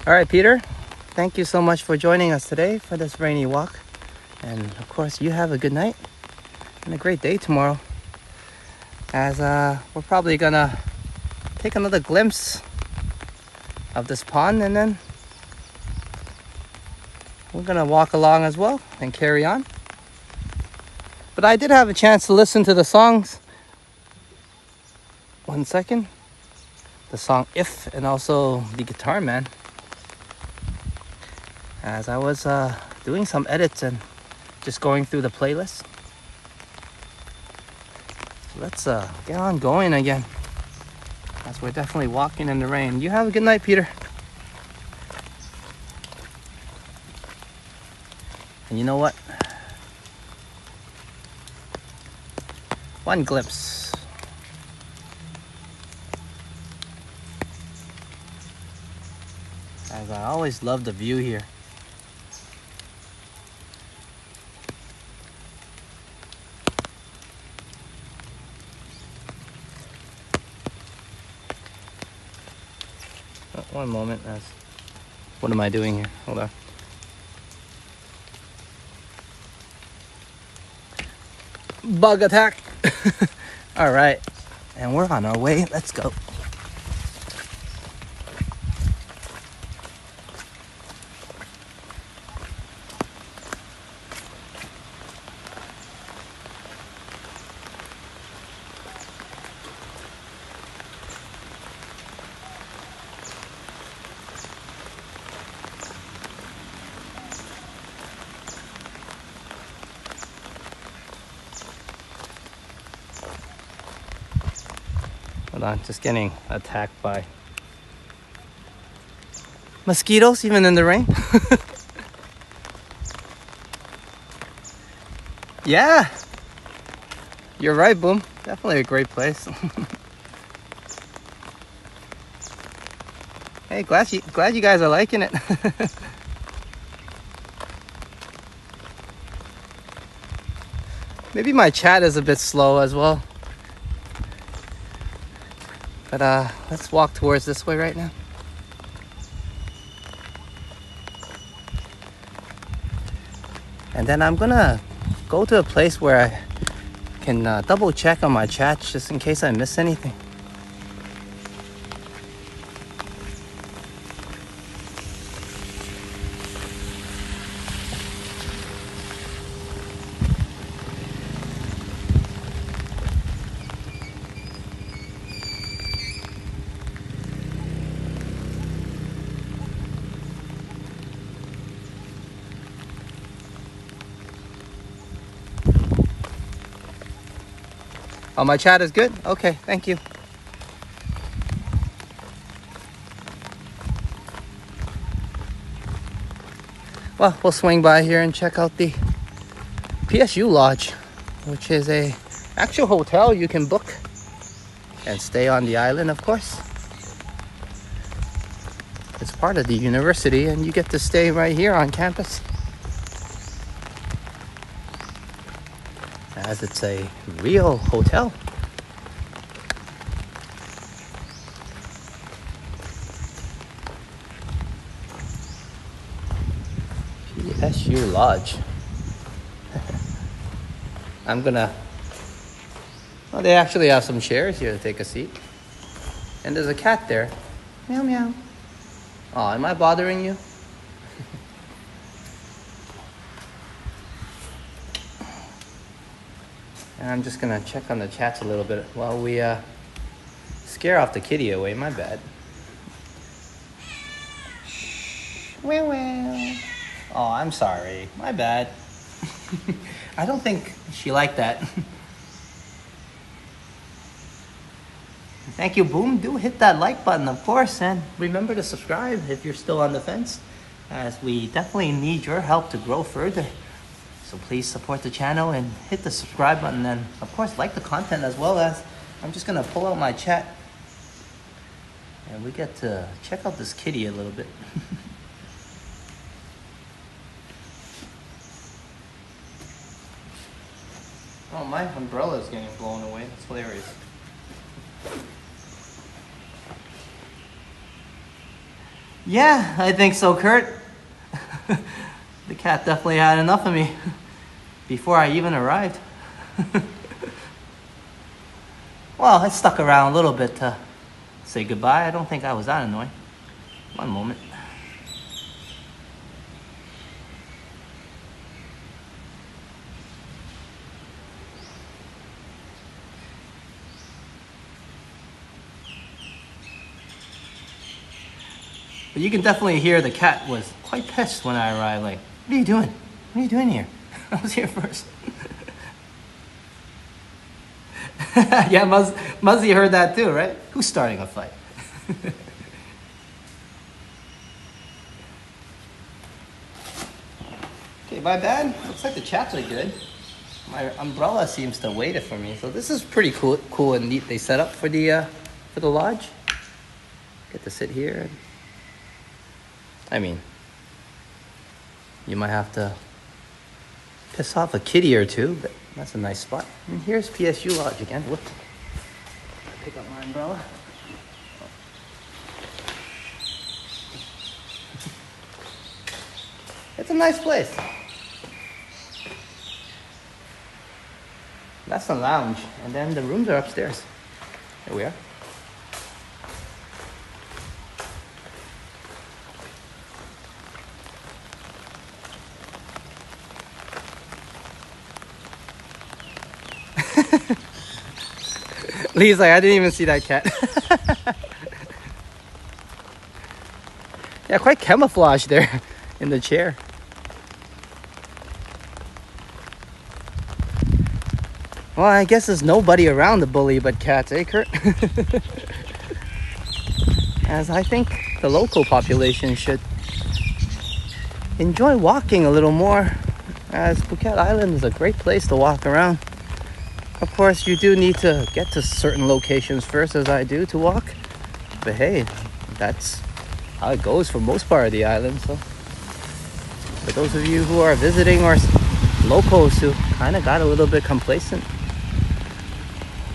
All right, Peter, thank you so much for joining us today for this rainy walk. And of course, you have a good night and a great day tomorrow. As we're probably gonna take another glimpse of this pond, and then we're gonna walk along as well and carry on. But I did have a chance to listen to the songs. 1 second. The song If, and also the Guitar Man, as I was doing some edits and just going through the playlist. So let's get on going again, as we're definitely walking in the rain. You have a good night, Peter. And you know what? One glimpse. As I always love the view here. One moment, what am I doing here? Hold on. Bug attack. All right, and we're on our way. Let's go. Hold on, just getting attacked by mosquitoes even in the rain. Yeah, you're right, Boom. Definitely a great place. Hey, glad you guys are liking it. Maybe my chat is a bit slow as well. But let's walk towards this way right now. And then I'm gonna go to a place where I can double check on my chat just in case I miss anything. Oh, my chat is good? Okay, thank you. Well, we'll swing by here and check out the PSU Lodge, which is a actual hotel you can book and stay on the island, of course. It's part of the university and you get to stay right here on campus, as it's a real hotel. PSU Lodge. I'm gonna... Well, they actually have some chairs here to take a seat. And there's a cat there. Meow meow. Oh, am I bothering you? And I'm just gonna check on the chats a little bit while we scare off the kitty away. My bad. Well, well. Oh, I'm sorry. My bad. I don't think she liked that. Thank you, Boom. Do hit that like button, of course, and remember to subscribe if you're still on the fence, as we definitely need your help to grow further. So please support the channel and hit the subscribe button, and of course like the content, as well as I'm just gonna pull out my chat and we get to check out this kitty a little bit. Oh, my umbrella is getting blown away. That's hilarious. Yeah, I think so, Kurt. The cat definitely had enough of me before I even arrived. Well, I stuck around a little bit to say goodbye. I don't think I was that annoying. One moment. But you can definitely hear the cat was quite pissed when I arrived. Like, what are you doing? What are you doing here? I was here first. Yeah, Muzzy heard that too, right? Who's starting a fight? Okay, my bad. Looks like the chats are good. My umbrella seems to wait it for me. So this is pretty cool and neat. They set up for the lodge. Get to sit here. I mean, you might have to piss off a kitty or two, but that's a nice spot. And here's PSU Lodge again. Whoop. Pick up my umbrella. It's a nice place. That's the lounge, and then the rooms are upstairs. There we are. Lee's like, I didn't even see that cat. Yeah, quite camouflaged there in the chair. Well, I guess there's nobody around to bully but cats, eh, Kurt? As I think the local population should enjoy walking a little more, as Phuket Island is a great place to walk around. Of course, you do need to get to certain locations first, as I do, to walk. But hey, that's how it goes for most part of the island. So for those of you who are visiting or locals who kind of got a little bit complacent,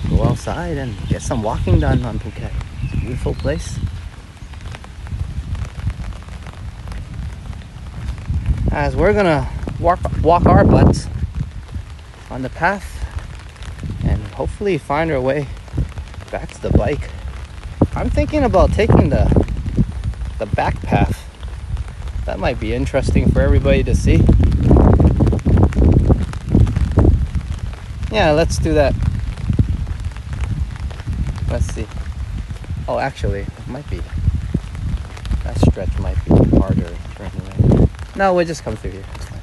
go outside and get some walking done on Phuket. It's a beautiful place. As we're gonna walk our butts on the path and hopefully find our way back to the bike. I'm thinking about taking the back path. That might be interesting for everybody to see. Yeah, let's do that. Let's see. Oh, actually, it might be. That stretch might be harder. No, we'll just come through here. It's fine.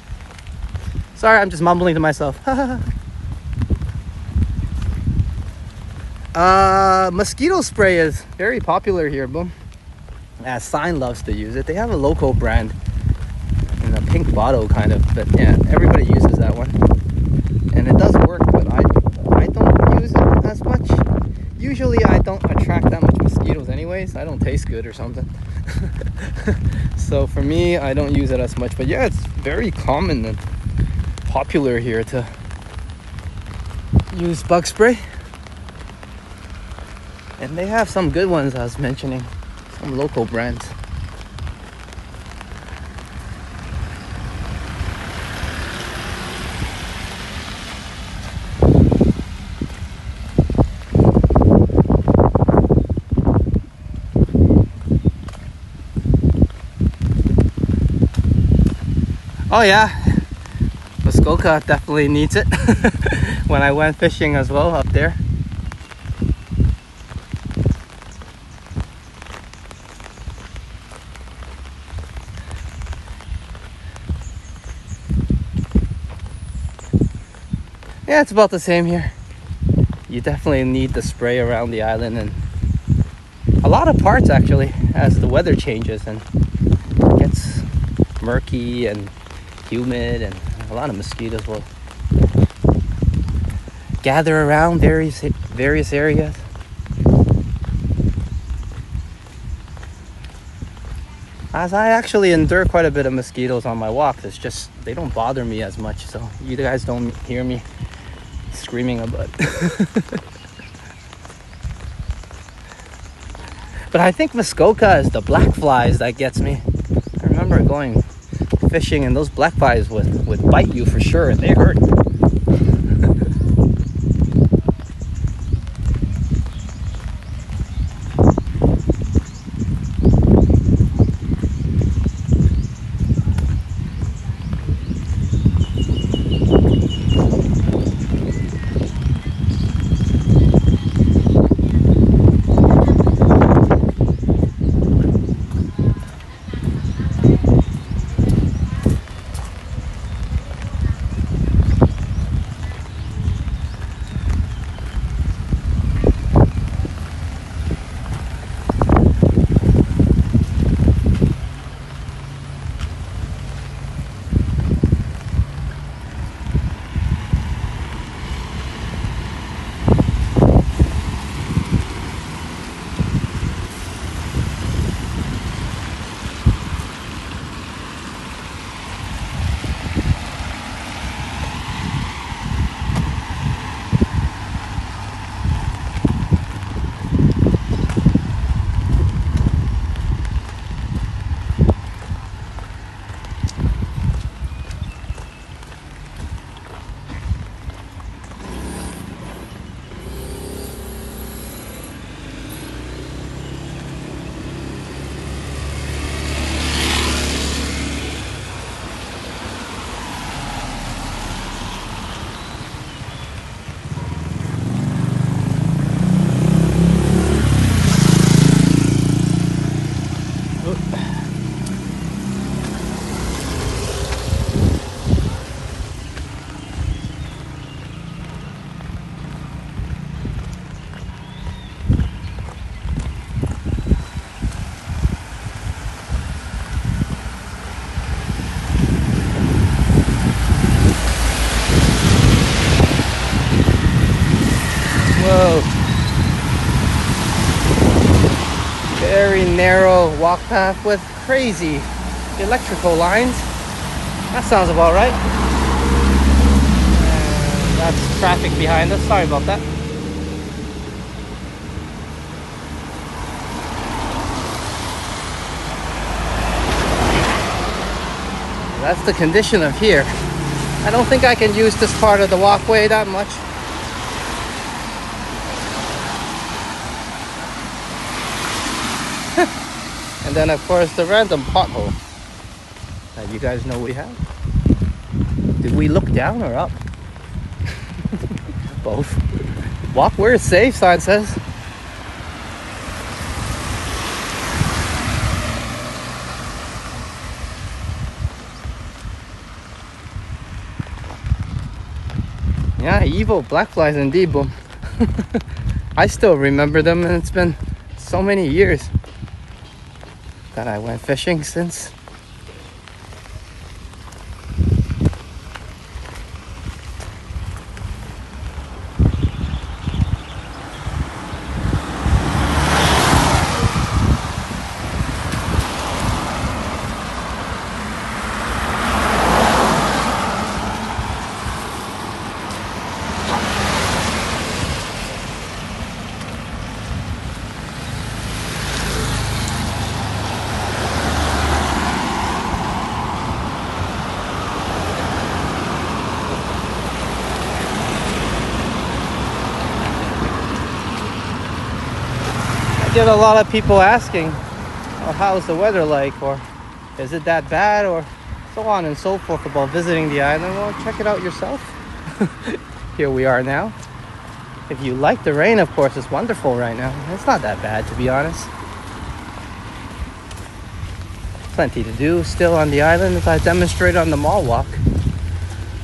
Sorry, I'm just mumbling to myself. Mosquito spray is very popular here, Boom. As Sign loves to use it. They have a local brand in a pink bottle, kind of, but yeah, everybody uses that one, and it does work. But I don't use it as much. Usually, I don't attract that much mosquitoes, anyways. I don't taste good or something. So for me, I don't use it as much. But yeah, it's very common and popular here to use bug spray. And they have some good ones, I was mentioning, some local brands. Oh yeah, Muskoka definitely needs it. When I went fishing as well up there. Yeah, it's about the same here. You definitely need the spray around the island, and a lot of parts actually, as the weather changes and it gets murky and humid, and a lot of mosquitoes will gather around various areas. As I actually endure quite a bit of mosquitoes on my walks, it's just they don't bother me as much, so you guys don't hear me screaming about it. But I think Muskoka is the black flies that gets me. I remember going fishing and those black flies would bite you for sure, and they hurt. Whoa. Very narrow walk path with crazy electrical lines. That sounds about right. And that's traffic behind us. Sorry about that. That's the condition of here. I don't think I can use this part of the walkway that much. And then of course the random pothole that you guys know we have. Did we look down or up? Both. Walk where it's safe, sign says. Yeah, evil black flies indeed, boom. I still remember them, and it's been so many years that I went fishing since. Get a lot of people asking, oh, how's the weather like, or is it that bad, or so on and so forth about visiting the island, well, check it out yourself. Here we are now. If you like the rain, of course, it's wonderful right now. It's not that bad, to be honest. Plenty to do still on the island, as I demonstrated on the mall walk.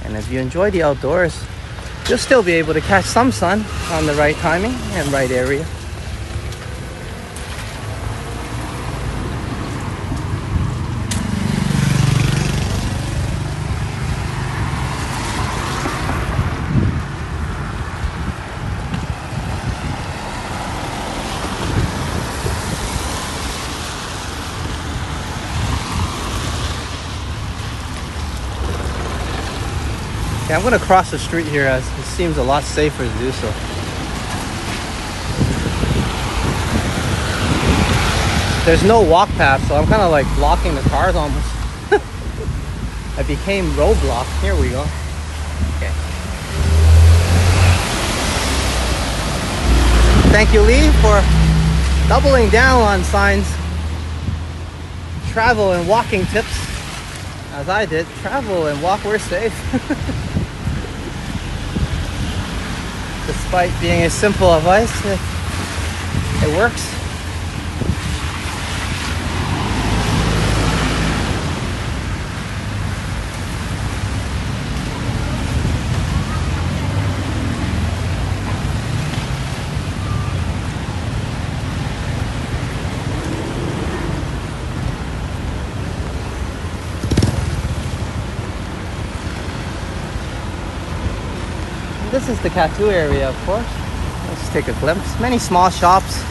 And if you enjoy the outdoors, you'll still be able to catch some sun on the right timing and right area. Okay, I'm going to cross the street here as it seems a lot safer to do so. There's no walk path, so I'm kind of like blocking the cars almost. I became roadblock. Here we go. Okay. Thank you, Lee, for doubling down on signs. Travel and walking tips. As I did, travel and walk where safe. Despite being a simple advice, it works. This is the Katu area, of course. Let's take a glimpse. Many small shops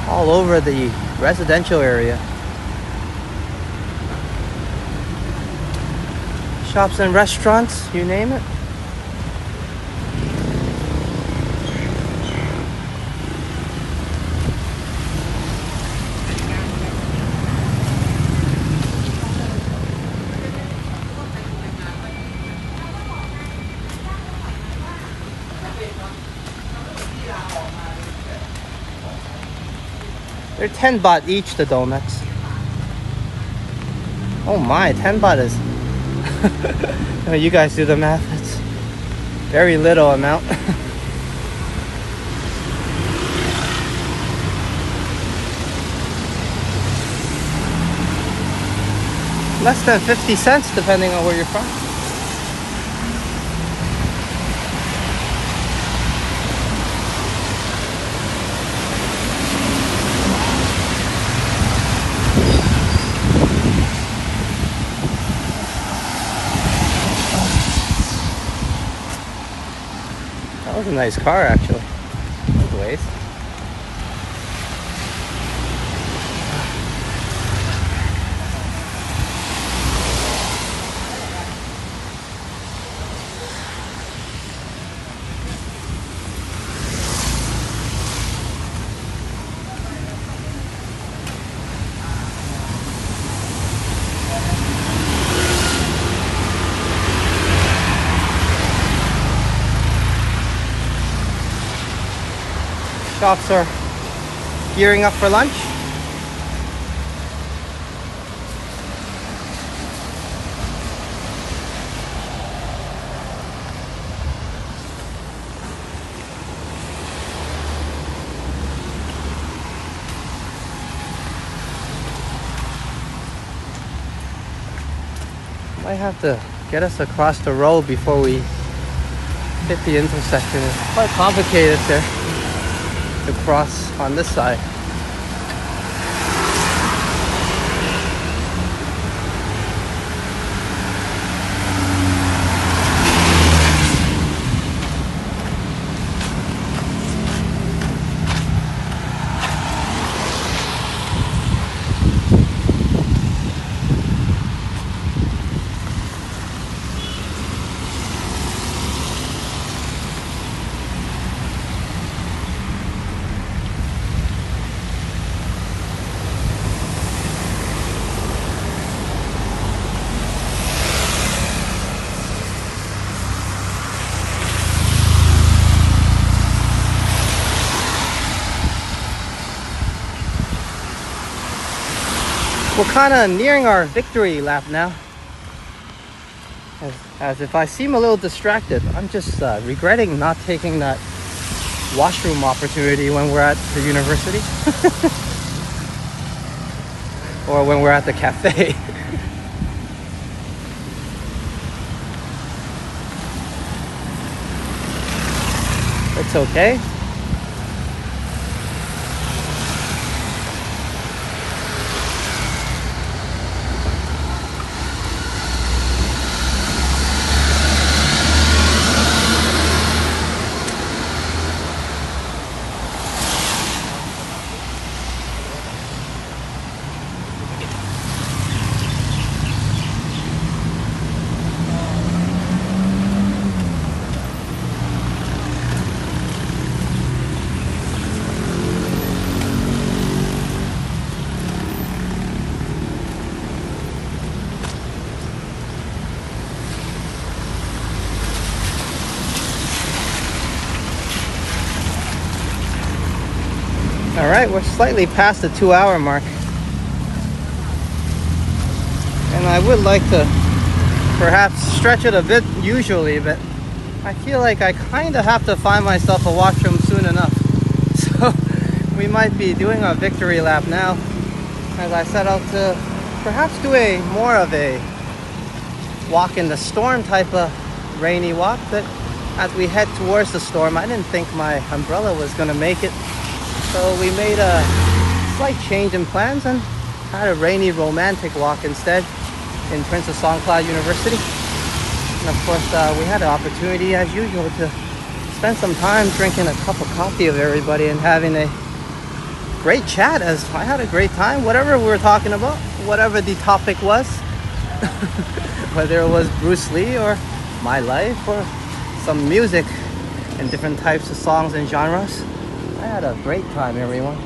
all over the residential area. Shops and restaurants, you name it. They're 10 baht each, the donuts. Oh my, 10 baht is... You guys do the math. It's very little amount. Less than 50 cents depending on where you're from. That was a nice car, actually. Both ways. Shops are gearing up for lunch. Might have to get us across the road before we hit the intersection. It's quite complicated there to cross on this side. We're kind of nearing our victory lap now. As if I seem a little distracted, I'm just regretting not taking that washroom opportunity when we're at the university. Or when we're at the cafe. It's okay. All right, we're slightly past the 2-hour mark. And I would like to perhaps stretch it a bit usually, but I feel like I kind of have to find myself a washroom soon enough. So we might be doing a victory lap now as I set out to perhaps do more of a walk in the storm type of rainy walk. But as we head towards the storm, I didn't think my umbrella was going to make it. So we made a slight change in plans and had a rainy romantic walk instead in Princess Songkla University. And of course, we had an opportunity as usual to spend some time drinking a cup of coffee with everybody and having a great chat. As I had a great time, whatever we were talking about, whatever the topic was, whether it was Bruce Lee or my life or some music and different types of songs and genres. I had a great time, everyone.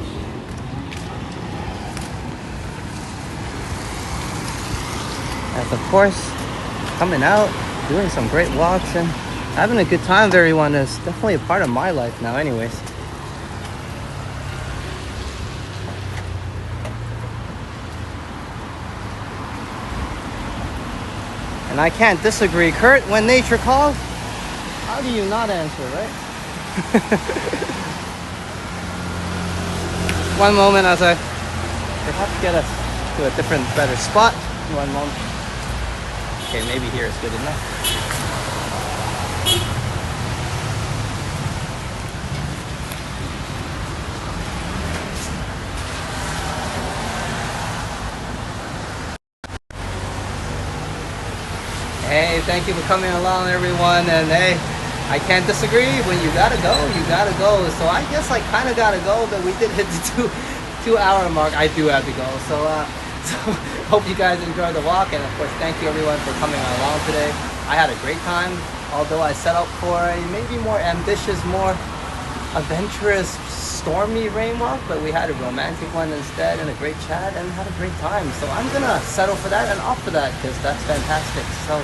As of course, coming out, doing some great walks, and having a good time with everyone is definitely a part of my life now anyways. And I can't disagree, Kurt, when nature calls, how do you not answer, right? One moment as I perhaps get us to a different, better spot. One moment. Okay, maybe here is good enough. Hey, thank you for coming along, everyone. And hey, I can't disagree. When you gotta go, you gotta go. So I guess I kind of gotta go, but we did hit the two-hour mark. I do have to go. So hope you guys enjoyed the walk, and of course, thank you everyone for coming along today. I had a great time, although I set out for a maybe more ambitious, more adventurous, stormy rain walk, but we had a romantic one instead, and a great chat, and had a great time. So I'm gonna settle for that and opt for that because that's fantastic. So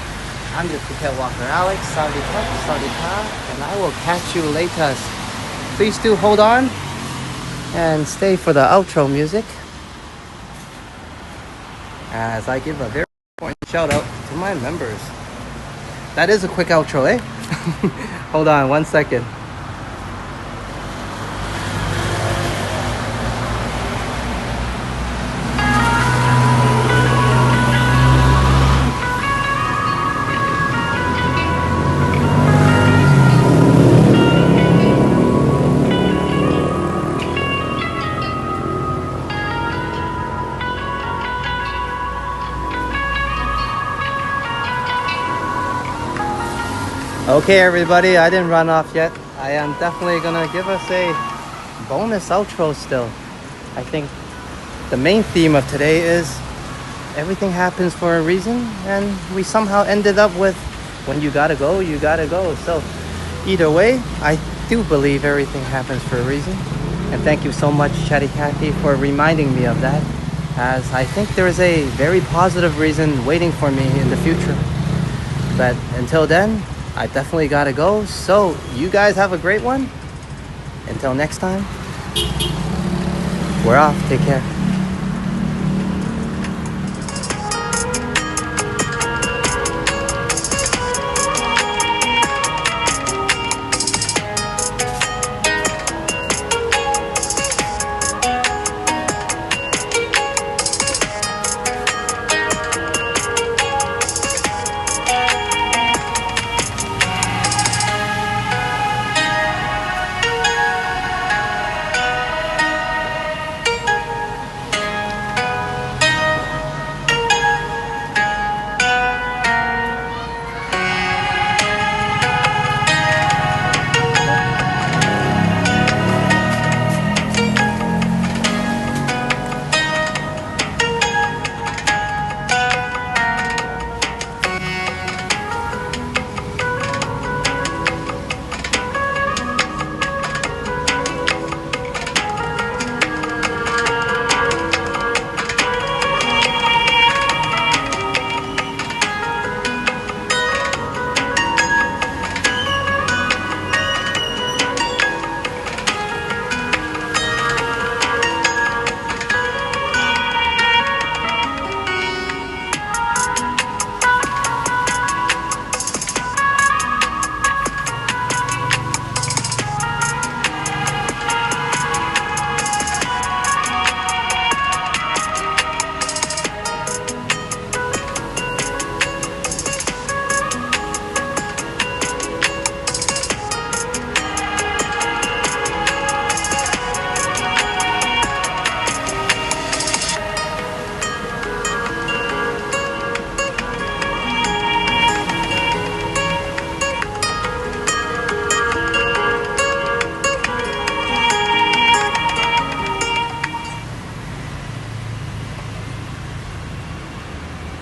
I'm your Phuket walker, Alex. Saudi ka, and I will catch you later. Please do hold on and stay for the outro music as I give a very important shout out to my members. That is a quick outro, eh? Hold on 1 second. Okay, everybody, I didn't run off yet. I am definitely gonna give us a bonus outro still. I think the main theme of today is everything happens for a reason, and we somehow ended up with when you gotta go, you gotta go. So either way, I do believe everything happens for a reason. And thank you so much, Chatty Cathy, for reminding me of that, as I think there is a very positive reason waiting for me in the future. But until then, I definitely gotta go. So you guys have a great one. Until next time, we're off. Take care.